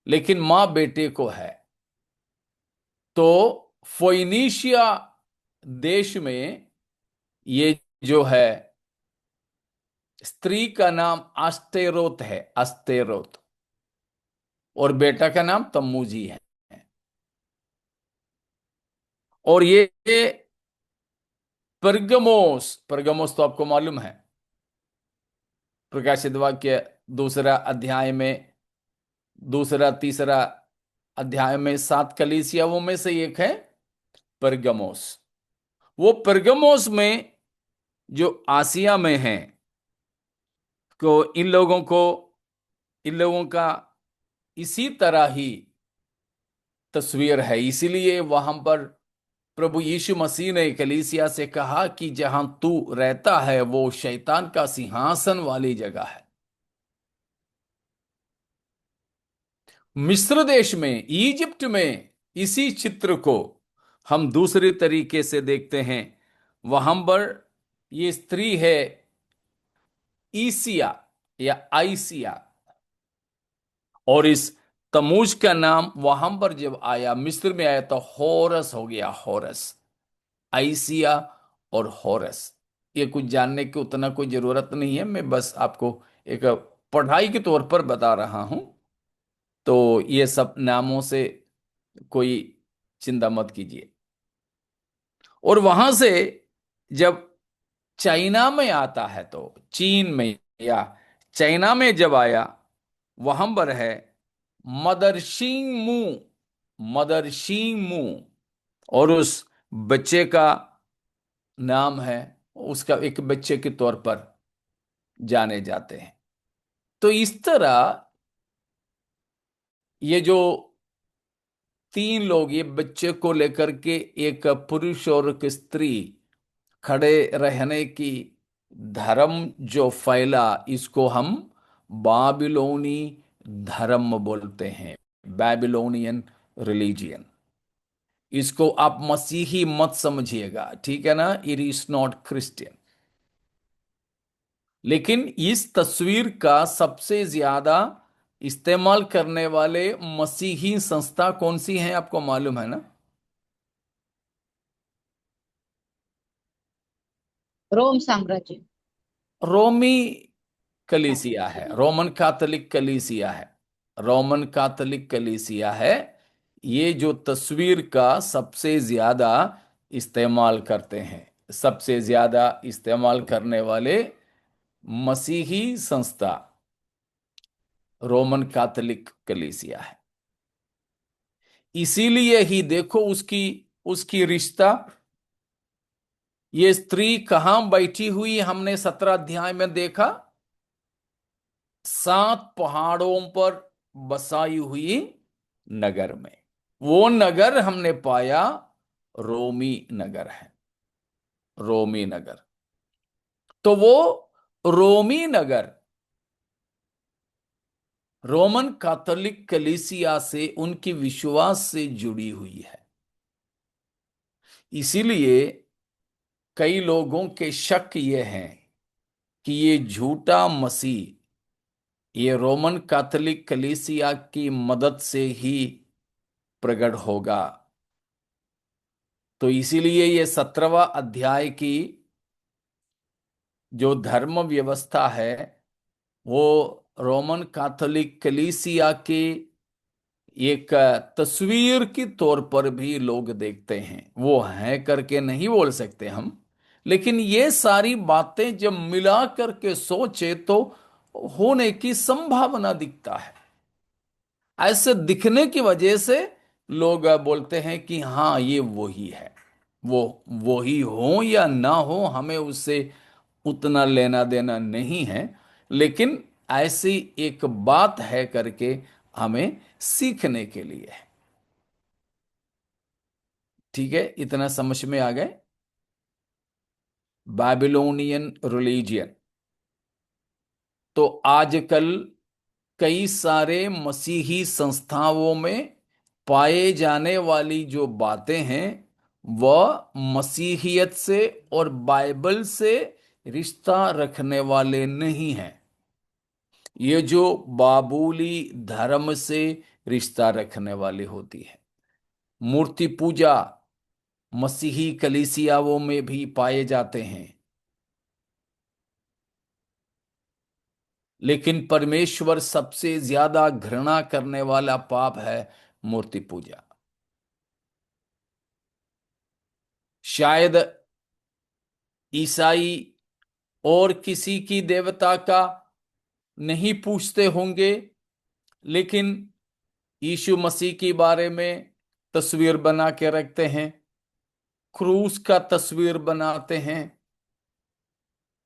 लेकिन मां बेटे को है। तो फोइनिशिया देश में ये जो है, स्त्री का नाम अस्तेरोत है, अस्तेरोत, और बेटा का नाम तम्मूजी है। और ये परगमोस, परगमोस तो आपको मालूम है, प्रकाशित वाक्य दूसरा अध्याय में, दूसरा तीसरा अध्याय में 7 कलीसियाओं में से एक है परगमोस। वो परगमोस में जो आसिया में है, को इन लोगों का इसी तरह ही तस्वीर है। इसीलिए वहां पर प्रभु यीशु मसीह ने कलीसिया से कहा कि जहां तू रहता है वो शैतान का सिंहासन वाली जगह है। मिस्र देश में, इजिप्ट में इसी चित्र को हम दूसरे तरीके से देखते हैं। वहां पर ये स्त्री है ईसिया या आइसिया, और इस तमूज का नाम वहां पर जब आया, मिस्र में आया, तो होरस हो गया, होरस। आइसिया और होरस, ये कुछ जानने की उतना कोई जरूरत नहीं है, मैं बस आपको एक पढ़ाई के तौर पर बता रहा हूं। तो ये सब नामों से कोई चिंता मत कीजिए। और वहां से जब चाइना में आता है, तो चीन में या चाइना में जब आया, वहां पर है मदरशिंग मू, मदरशिंग मू, और उस बच्चे का नाम है, उसका एक बच्चे के तौर पर जाने जाते हैं। तो इस तरह ये जो 3 लोग, ये बच्चे को लेकर के एक पुरुष और एक स्त्री खड़े रहने की धर्म जो फैला, इसको हम बाबिलोनी धर्म बोलते हैं, बैबिलोनियन रिलीजियन। इसको आप मसीही मत समझिएगा, ठीक है ना, इट इज नॉट क्रिश्चियन। लेकिन इस तस्वीर का सबसे ज्यादा इस्तेमाल करने वाले मसीही संस्था कौन सी है, आपको मालूम है ना? रोम साम्राज्य। रोमी कलीसिया है, रोमन कैथोलिक कलीसिया है, रोमन कैथोलिक कलीसिया है। ये जो तस्वीर का सबसे ज्यादा इस्तेमाल करते हैं, सबसे ज्यादा इस्तेमाल करने वाले मसीही संस्था रोमन कैथोलिक कलीसिया है। इसीलिए ही देखो उसकी उसकी रिश्ता, ये स्त्री कहां बैठी हुई, हमने 17 अध्याय में देखा, 7 पहाड़ों पर बसाई हुई नगर में। वो नगर हमने पाया रोमी नगर है, रोमी नगर। तो वो रोमी नगर रोमन कैथोलिक कलीसिया से, उनकी विश्वास से जुड़ी हुई है। इसीलिए कई लोगों के शक ये हैं कि ये झूठा मसीह, ये रोमन कैथोलिक कलीसिया की मदद से ही प्रकट होगा। तो इसीलिए ये 17वां अध्याय की जो धर्म व्यवस्था है, वो रोमन कैथोलिक कलीसिया के एक तस्वीर के तौर पर भी लोग देखते हैं। वो है करके नहीं बोल सकते हम, लेकिन ये सारी बातें जब मिला करके सोचे तो होने की संभावना दिखता है। ऐसे दिखने की वजह से लोग बोलते हैं कि हाँ ये वही है। वो वही हो या ना हो, हमें उससे उतना लेना देना नहीं है, लेकिन ऐसी एक बात है करके हमें सीखने के लिए है। ठीक है, इतना समझ में आ गए? Babylonian religion. तो आजकल कई सारे मसीही संस्थाओं में पाए जाने वाली जो बातें हैं, वह मसीहियत से और बाइबल से रिश्ता रखने वाले नहीं हैं। ये जो बाबुली धर्म से रिश्ता रखने वाली होती है। मूर्ति पूजा मसीही कलीसियाओं में भी पाए जाते हैं, लेकिन परमेश्वर सबसे ज्यादा घृणा करने वाला पाप है मूर्ति पूजा। शायद ईसाई और किसी की देवता का नहीं पूछते होंगे, लेकिन यीशु मसीह के बारे में तस्वीर बना के रखते हैं, क्रूस का तस्वीर बनाते हैं।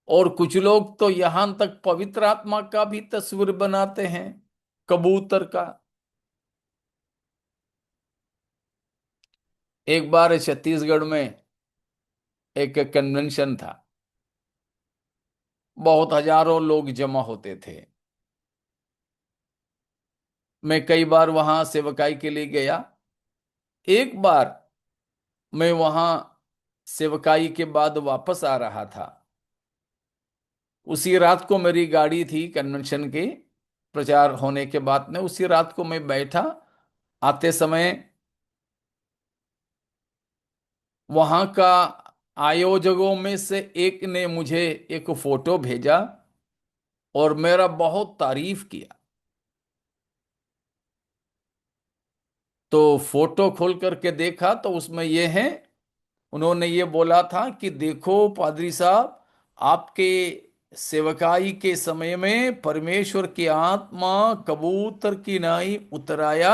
और कुछ लोग तो यहां तक पवित्र आत्मा का भी तस्वीर बनाते हैं, कबूतर का। एक बार छत्तीसगढ़ में एक कन्वेंशन था, बहुत हजारों लोग जमा होते थे। मैं कई बार वहां सेवकाई के लिए गया। एक बार मैं वहां सेवकाई के बाद वापस आ रहा था। उसी रात को मेरी गाड़ी थी, कन्वेंशन के प्रचार होने के बाद में उसी रात को मैं बैठा। आते समय वहां का आयोजकों में से एक ने मुझे एक फोटो भेजा और मेरा बहुत तारीफ किया। तो फोटो खोल करके देखा तो उसमें यह है, उन्होंने ये बोला था कि देखो पादरी साहब, आपके सेवकाई के समय में परमेश्वर की आत्मा कबूतर की नाई उतराया,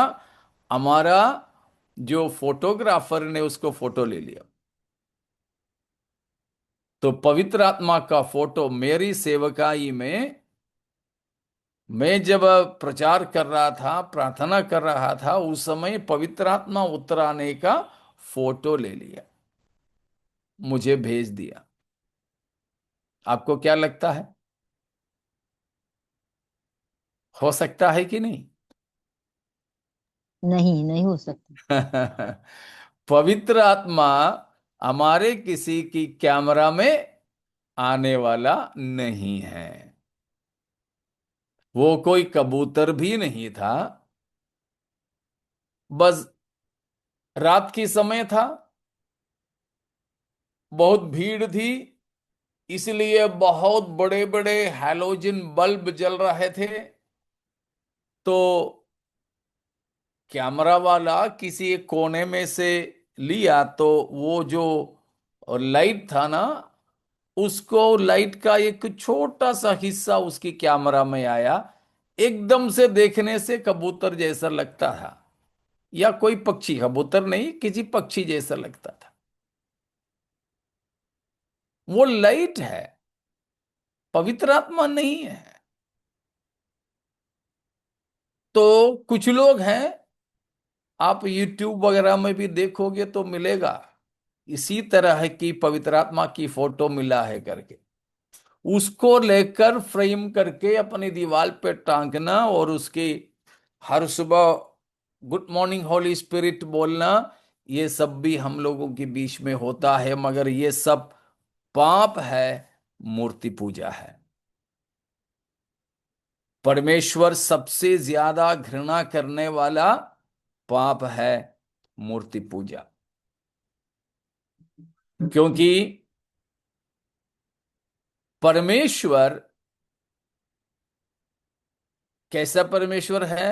हमारा जो फोटोग्राफर ने उसको फोटो ले लिया। तो पवित्र आत्मा का फोटो मेरी सेवकाई में, मैं जब प्रचार कर रहा था, प्रार्थना कर रहा था, उस समय पवित्र आत्मा उतराने का फोटो ले लिया, मुझे भेज दिया। आपको क्या लगता है, हो सकता है कि नहीं? नहीं, नहीं हो सकता। पवित्र आत्मा हमारे किसी की कैमरा में आने वाला नहीं है। वो कोई कबूतर भी नहीं था। बस रात की समय था, बहुत भीड़ थी, इसलिए बहुत बड़े बड़े हैलोजन बल्ब जल रहे थे। तो कैमरा वाला किसी एक कोने में से लिया, तो वो जो लाइट था ना, उसको लाइट का एक छोटा सा हिस्सा उसकी कैमरा में आया। एकदम से देखने से कबूतर जैसा लगता था, या कोई पक्षी, कबूतर नहीं, किसी पक्षी जैसा लगता था। वो लाइट है, पवित्र आत्मा नहीं है। तो कुछ लोग हैं, आप YouTube वगैरह में भी देखोगे तो मिलेगा, इसी तरह की पवित्र आत्मा की फोटो मिला है करके, उसको लेकर फ्रेम करके अपनी दीवार पे टांगना और उसकी हर सुबह गुड मॉर्निंग होली स्पिरिट बोलना, ये सब भी हम लोगों के बीच में होता है। मगर ये सब पाप है, मूर्ति पूजा है। परमेश्वर सबसे ज्यादा घृणा करने वाला पाप है मूर्ति पूजा। क्योंकि परमेश्वर कैसा परमेश्वर है?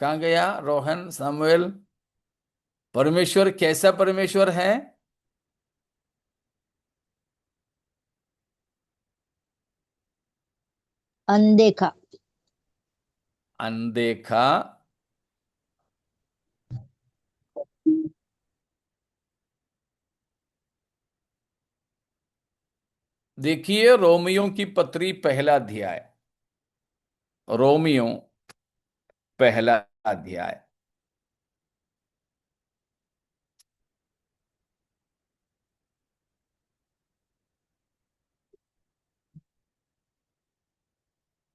कहाँ गया रोहन, सामुएल? परमेश्वर कैसा परमेश्वर है? अनदेखा। अनदेखा। देखिए रोमियो की पत्री पहला अध्याय, रोमियो पहला अध्याय,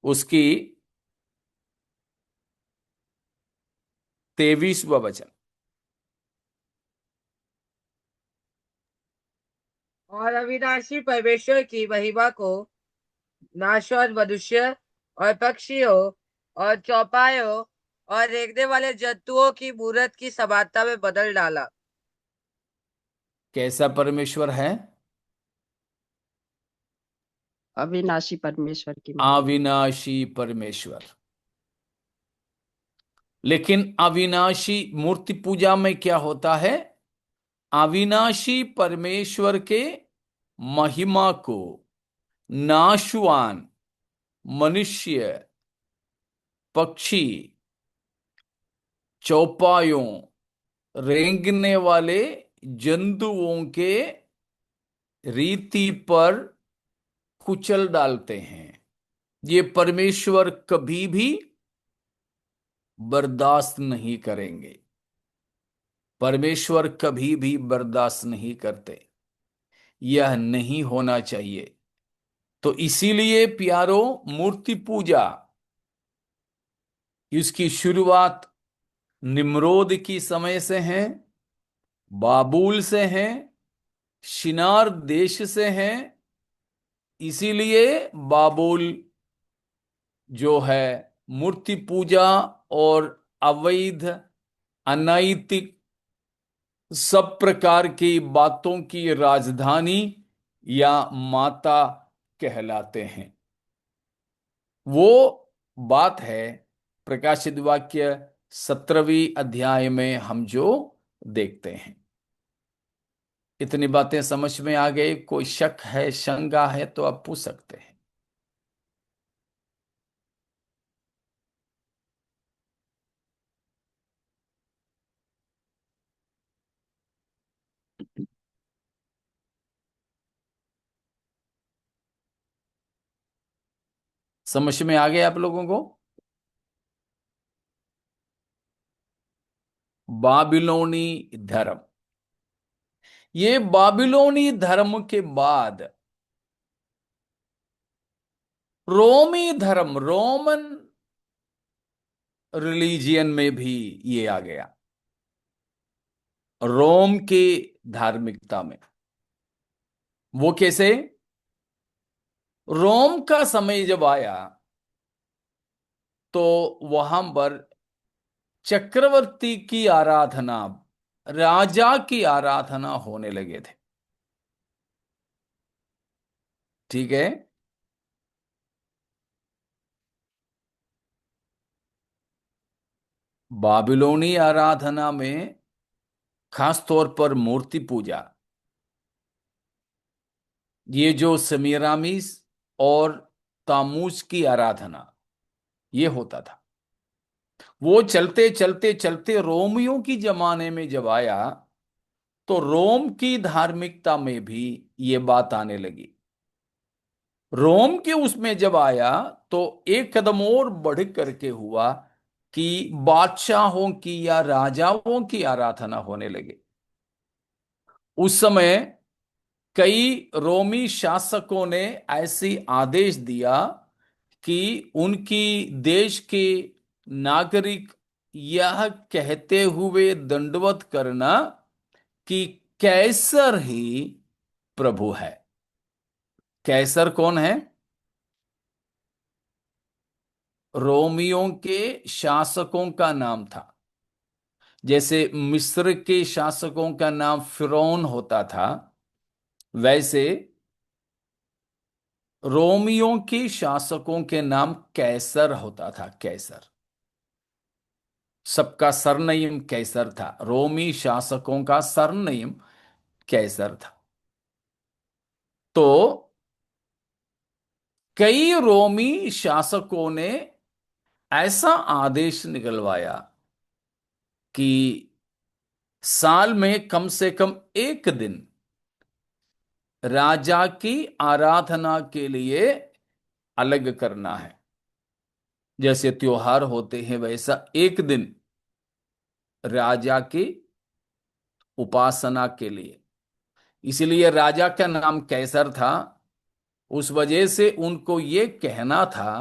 उसकी 23वां वचन। और अविनाशी परमेश्वर की महिमा को नाशवान मनुष्य और पक्षियों और चौपायों और रेंगने वाले जंतुओं की मूरत की समानता में बदल डाला। कैसा परमेश्वर है? अविनाशी परमेश्वर की महिमा। अविनाशी परमेश्वर। लेकिन अविनाशी मूर्ति पूजा में क्या होता है? अविनाशी परमेश्वर के महिमा को नाशवान मनुष्य, पक्षी, चौपायों, रेंगने वाले जंतुओं के रीति पर कुचल डालते हैं। ये परमेश्वर कभी भी बर्दाश्त नहीं करेंगे। परमेश्वर कभी भी बर्दाश्त नहीं करते। यह नहीं होना चाहिए। तो इसीलिए प्यारो, मूर्ति पूजा इसकी शुरुआत निम्रोद की समय से है, बाबुल से है, शिनार देश से है। इसीलिए बाबुल जो है मूर्ति पूजा और अवैध, अनैतिक सब प्रकार की बातों की राजधानी या माता कहलाते हैं। वो बात है प्रकाशित वाक्य 17वीं अध्याय में हम जो देखते हैं। इतनी बातें समझ में आ गई? कोई शक है, शंका है तो आप पूछ सकते हैं। समझ में आ गया आप लोगों को? बाबिलोनी धर्म। ये बाबिलोनी धर्म के बाद रोमी धर्म, रोमन रिलीजियन में भी ये आ गया। रोम की धार्मिकता में। वो कैसे? रोम का समय जब आया तो वहां पर चक्रवर्ती की आराधना, राजा की आराधना होने लगे थे। ठीक है। बाबिलोनी आराधना में खास तौर पर मूर्ति पूजा, ये जो सेमीरामिस और तामूज की आराधना, ये होता था। वो चलते चलते चलते रोमियों की जमाने में जब आया तो रोम की धार्मिकता में भी ये बात आने लगी। रोम के उसमें जब आया तो एक कदम और बढ़ करके हुआ कि बादशाहों की या राजाओं की आराधना होने लगे। उस समय कई रोमी शासकों ने ऐसी आदेश दिया कि उनकी देश के नागरिक यह कहते हुए दंडवत करना कि कैसर ही प्रभु है। कैसर कौन है? रोमियों के शासकों का नाम था। जैसे मिस्र के शासकों का नाम फिरौन होता था, वैसे रोमियों के शासकों के नाम कैसर होता था। कैसर, सबका सरनेम कैसर था। रोमी शासकों का सरनेम कैसर था। तो कई रोमी शासकों ने ऐसा आदेश निकलवाया कि साल में कम से कम एक दिन राजा की आराधना के लिए अलग करना है। जैसे त्योहार होते हैं वैसा एक दिन राजा की उपासना के लिए। इसलिए राजा का नाम कैसर था। उस वजह से उनको ये कहना था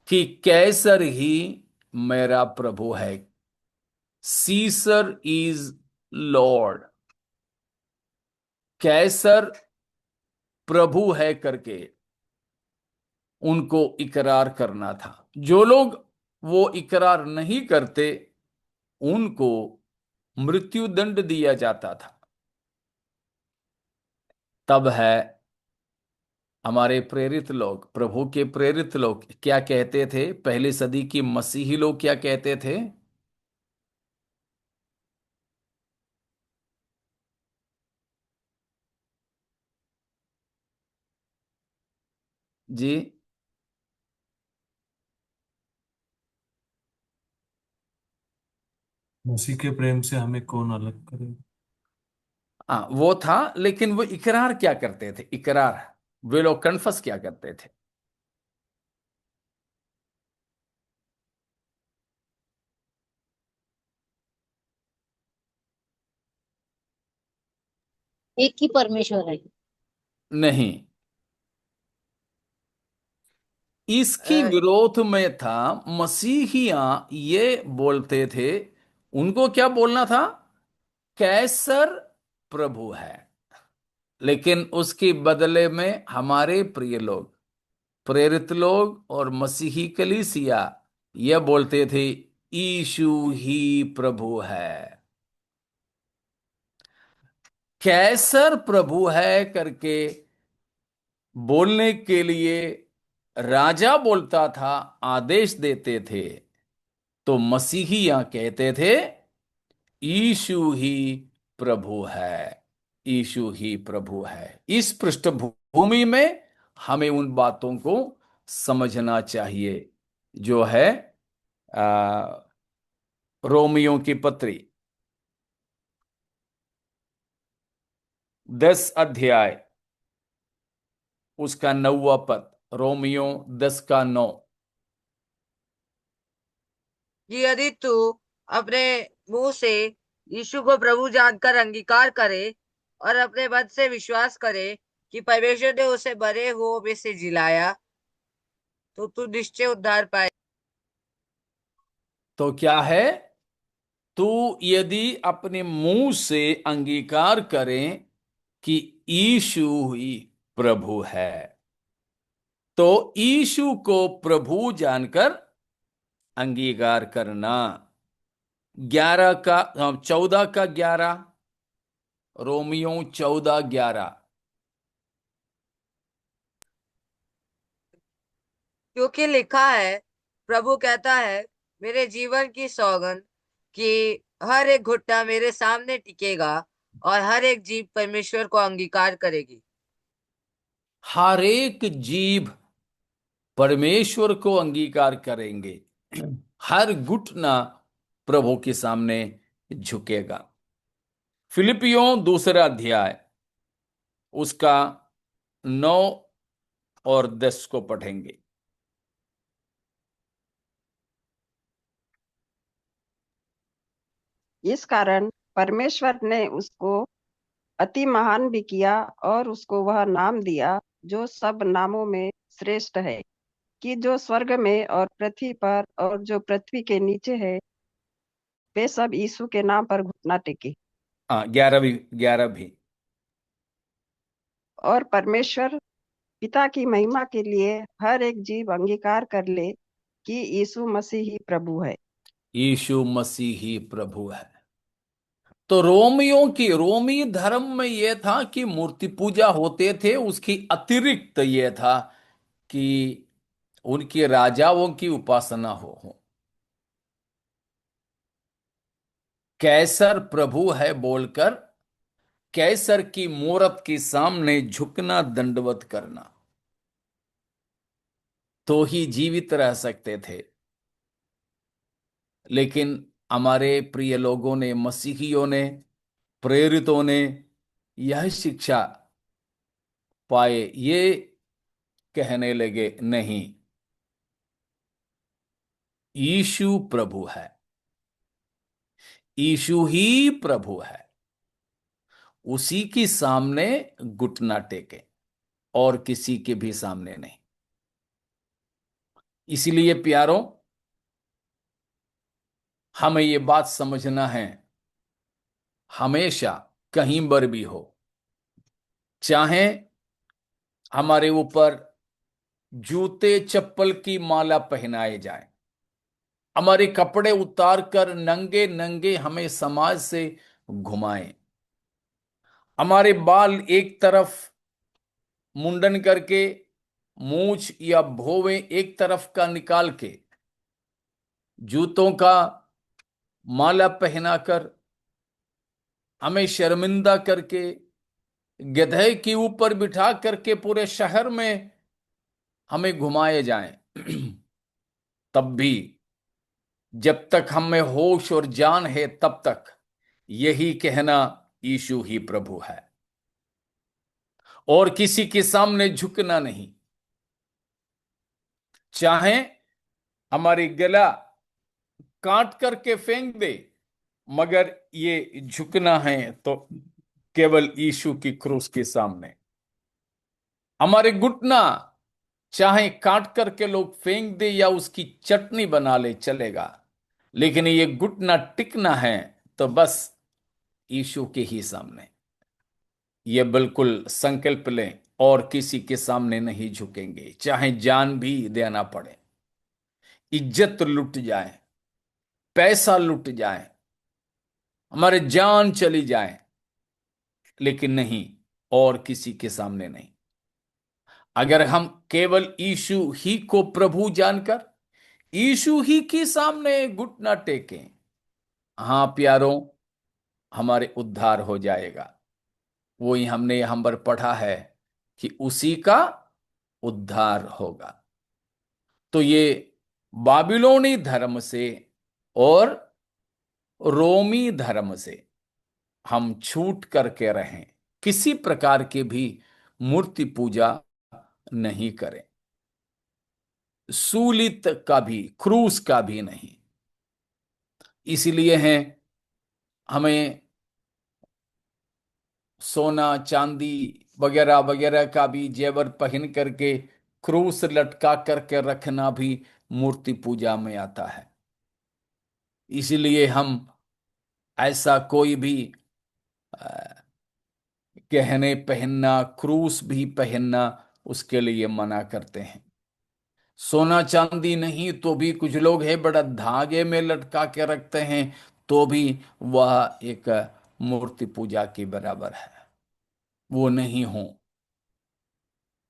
कि कैसर ही मेरा प्रभु है। सीसर इज लॉर्ड। कैसर प्रभु है करके उनको इकरार करना था। जो लोग वो इकरार नहीं करते उनको मृत्यु दंड दिया जाता था। तब है हमारे प्रेरित लोग, प्रभु के प्रेरित लोग क्या कहते थे? पहली सदी की मसीही लोग क्या कहते थे? जी। मसीह के प्रेम से हमें कौन अलग करे। हाँ वो था, लेकिन वो इकरार क्या करते थे, इकरार, वे लोग कन्फस क्या करते थे? एक ही परमेश्वर है। नहीं, इसकी अ, विरोध में था। मसीहियां ये बोलते थे, उनको क्या बोलना था? कैसर प्रभु है। लेकिन उसके बदले में हमारे प्रिय लोग, प्रेरित लोग और मसीही कलीसिया ये बोलते थे, यीशु ही प्रभु है। कैसर प्रभु है करके बोलने के लिए राजा बोलता था, आदेश देते थे। तो मसीहियां कहते थे, यीशु ही प्रभु है, यीशु ही प्रभु है। इस पृष्ठभूमि में हमें उन बातों को समझना चाहिए, जो है आ, रोमियो की पत्री 10 अध्याय, उसका 9वां पद। रोमियो 10 का 9। कि यदि तू अपने मुंह से यीशु को प्रभु जानकर अंगीकार करे और अपने मन से विश्वास करे कि परमेश्वर ने उसे मरे हुओं में से जिलाया, तो तू निश्चय उद्धार पाए। तो क्या है? तू यदि अपने मुंह से अंगीकार करें कि यीशु ही प्रभु है, तो यीशु को प्रभु जानकर अंगीकार करना। 14 का 11, रोमियो 14:11। क्योंकि लिखा है, प्रभु कहता है, मेरे जीवन की सौगंध, कि हर एक घुटना मेरे सामने टिकेगा और हर एक जीभ परमेश्वर को अंगीकार करेगी। हर एक जीभ परमेश्वर को अंगीकार करेंगे। हर घुटना प्रभु के सामने झुकेगा। फिलिपियों 2 अध्याय, उसका 9 और 10 को पढ़ेंगे। इस कारण परमेश्वर ने उसको अति महान भी किया और उसको वह नाम दिया जो सब नामों में श्रेष्ठ है, कि जो स्वर्ग में और पृथ्वी पर और जो पृथ्वी के नीचे है, वे सब यीशु के नाम पर घुटना टेके। हाँ, 11 भी। और परमेश्वर पिता की महिमा के लिए हर एक जीव अंगीकार कर ले कि यीशु मसीह ही प्रभु है। यीशु मसीह ही प्रभु है। तो रोमी धर्म में यह था कि मूर्ति पूजा होते थे, उसकी अतिरिक्त यह था कि उनके राजाओं की उपासना हो। कैसर प्रभु है बोलकर कैसर की मूरत के सामने झुकना, दंडवत करना, तो ही जीवित रह सकते थे। लेकिन हमारे प्रिय लोगों ने, मसीहियों ने, प्रेरितों ने यह शिक्षा पाए, ये कहने लगे, नहीं, यीशु प्रभु है, यीशु ही प्रभु है। उसी के सामने घुटना टेके, और किसी के भी सामने नहीं। इसीलिए प्यारों, हमें ये बात समझना है, हमेशा कहीं पर भी हो, चाहे हमारे ऊपर जूते चप्पल की माला पहनाए जाए, हमारे कपड़े उतार कर नंगे नंगे हमें समाज से घुमाएं, हमारे बाल एक तरफ मुंडन करके, मूछ या भोवे एक तरफ का निकाल के, जूतों का माला पहनाकर हमें शर्मिंदा करके, गधे के ऊपर बिठा करके पूरे शहर में हमें घुमाए जाएं, तब भी जब तक हम में होश और जान है तब तक यही कहना यीशु ही प्रभु है, और किसी के सामने झुकना नहीं। चाहे हमारी गला काट करके फेंक दे, मगर ये झुकना है तो केवल यीशु की क्रूस के सामने। हमारे घुटना चाहे काट करके लोग फेंक दे या उसकी चटनी बना ले, चलेगा, लेकिन ये घुटना टिकना है तो बस यीशु के ही सामने। ये बिल्कुल संकल्प लें, और किसी के सामने नहीं झुकेंगे, चाहे जान भी देना पड़े, इज्जत लुट जाए, पैसा लुट जाए, हमारे जान चली जाए, लेकिन नहीं, और किसी के सामने नहीं। अगर हम केवल यीशु ही को प्रभु जानकर यीशु ही के सामने घुटना टेकें, हाँ प्यारों, हमारे उद्धार हो जाएगा। वो ही हमने यहां पर पढ़ा है कि उसी का उद्धार होगा। तो ये बाबिलोनी धर्म से और रोमी धर्म से हम छूट करके रहें, किसी प्रकार के भी मूर्ति पूजा नहीं करें, सूलित का भी, क्रूस का भी नहीं। इसलिए है हमें सोना चांदी वगैरह वगैरह का भी जेवर पहन करके क्रूस लटका करके रखना भी मूर्ति पूजा में आता है। इसलिए हम ऐसा कोई भी अ, गहने पहनना, क्रूस भी पहनना, उसके लिए मना करते हैं। सोना चांदी नहीं तो भी कुछ लोग हैं बड़ा धागे में लटका के रखते हैं, तो भी वह एक मूर्ति पूजा के बराबर है। वो नहीं हो।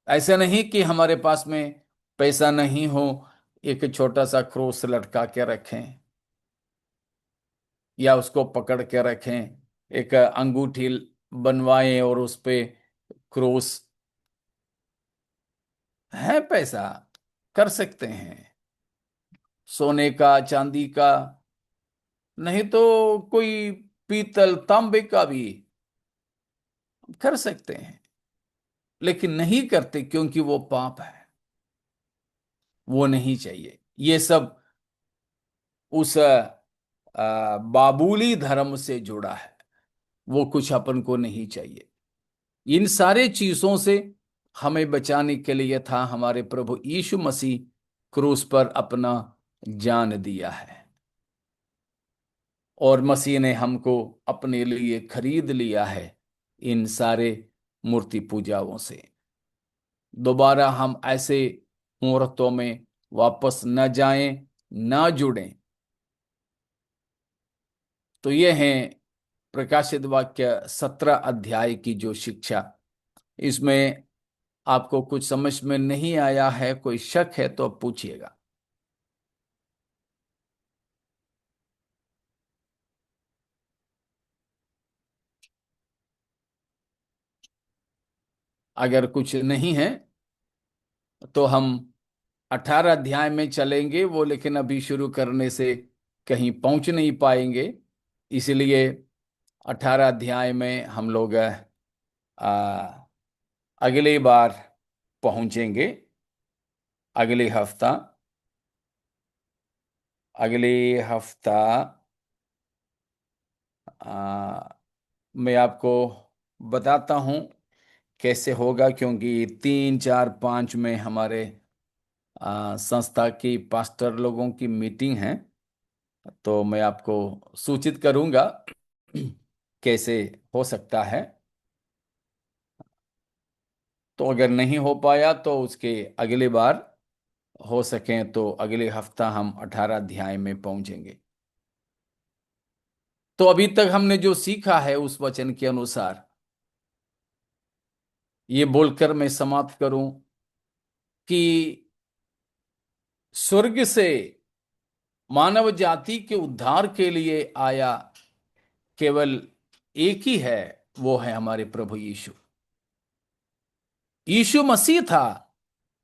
ऐसा नहीं कि हमारे पास में पैसा नहीं हो, एक छोटा सा क्रूस लटका के रखें या उसको पकड़ के रखें, एक अंगूठी बनवाएं और उस पे क्रूस, है पैसा, कर सकते हैं। सोने का, चांदी का, नहीं तो कोई पीतल तांबे का भी कर सकते हैं, लेकिन नहीं करते क्योंकि वो पाप है, वो नहीं चाहिए। ये सब उस बाबुली धर्म से जुड़ा है, वो कुछ अपन को नहीं चाहिए। इन सारे चीजों से हमें बचाने के लिए था हमारे प्रभु यीशु मसीह क्रूस पर अपना जान दिया है, और मसीह ने हमको अपने लिए खरीद लिया है इन सारे मूर्ति पूजाओं से। दोबारा हम ऐसे मुहूर्तों में वापस न जाएं, ना जुड़ें। तो ये है प्रकाशित वाक्य 17 अध्याय की जो शिक्षा। इसमें आपको कुछ समझ में नहीं आया है, कोई शक है तो पूछिएगा। अगर कुछ नहीं है तो हम 18 अध्याय में चलेंगे वो, लेकिन अभी शुरू करने से कहीं पहुंच नहीं पाएंगे, इसलिए 18 अध्याय में हम लोग अगली बार पहुंचेंगे। अगले हफ्ता, अगले हफ्ता मैं आपको बताता हूं कैसे होगा, क्योंकि 3, 4, 5 में हमारे संस्था की पास्टर लोगों की मीटिंग है, तो मैं आपको सूचित करूंगा कैसे हो सकता है। तो अगर नहीं हो पाया तो उसके अगली बार हो सकें तो अगले हफ्ता हम 18 अध्याय में पहुंचेंगे। तो अभी तक हमने जो सीखा है उस वचन के अनुसार, ये बोलकर मैं समाप्त करूं कि स्वर्ग से मानव जाति के उद्धार के लिए आया केवल एक ही है, वो है हमारे प्रभु यीशु। यीशु मसीह था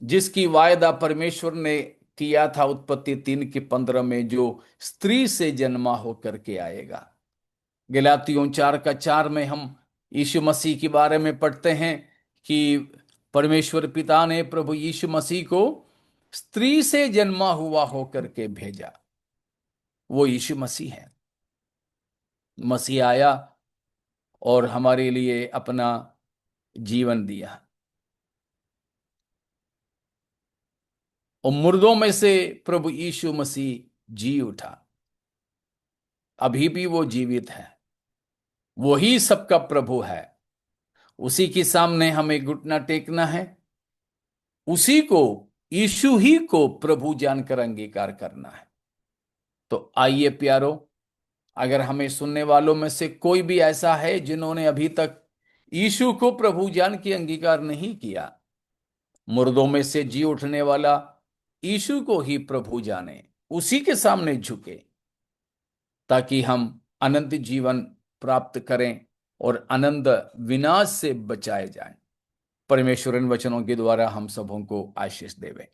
जिसकी वायदा परमेश्वर ने किया था उत्पत्ति 3:15 में, जो स्त्री से जन्मा होकर के आएगा। गलातियों 4:4 में हम यीशु मसीह के बारे में पढ़ते हैं कि परमेश्वर पिता ने प्रभु यीशु मसीह को स्त्री से जन्मा हुआ होकर के भेजा। वो यीशु मसीह है। मसीह आया और हमारे लिए अपना जीवन दिया, और मुर्दों में से प्रभु यीशु मसीह जी उठा। अभी भी वो जीवित है, वही सबका प्रभु है। उसी के सामने हमें घुटना टेकना है, उसी को, यीशु ही को प्रभु जानकर अंगीकार करना है। तो आइए प्यारो, अगर हमें सुनने वालों में से कोई भी ऐसा है जिन्होंने अभी तक यीशु को प्रभु जान के अंगीकार नहीं किया, मुर्दों में से जी उठने वाला यीशु को ही प्रभु जाने, उसी के सामने झुके, ताकि हम अनंत जीवन प्राप्त करें और अनंत विनाश से बचाए जाएं। परमेश्वर इन वचनों के द्वारा हम सबों को आशीष देवे।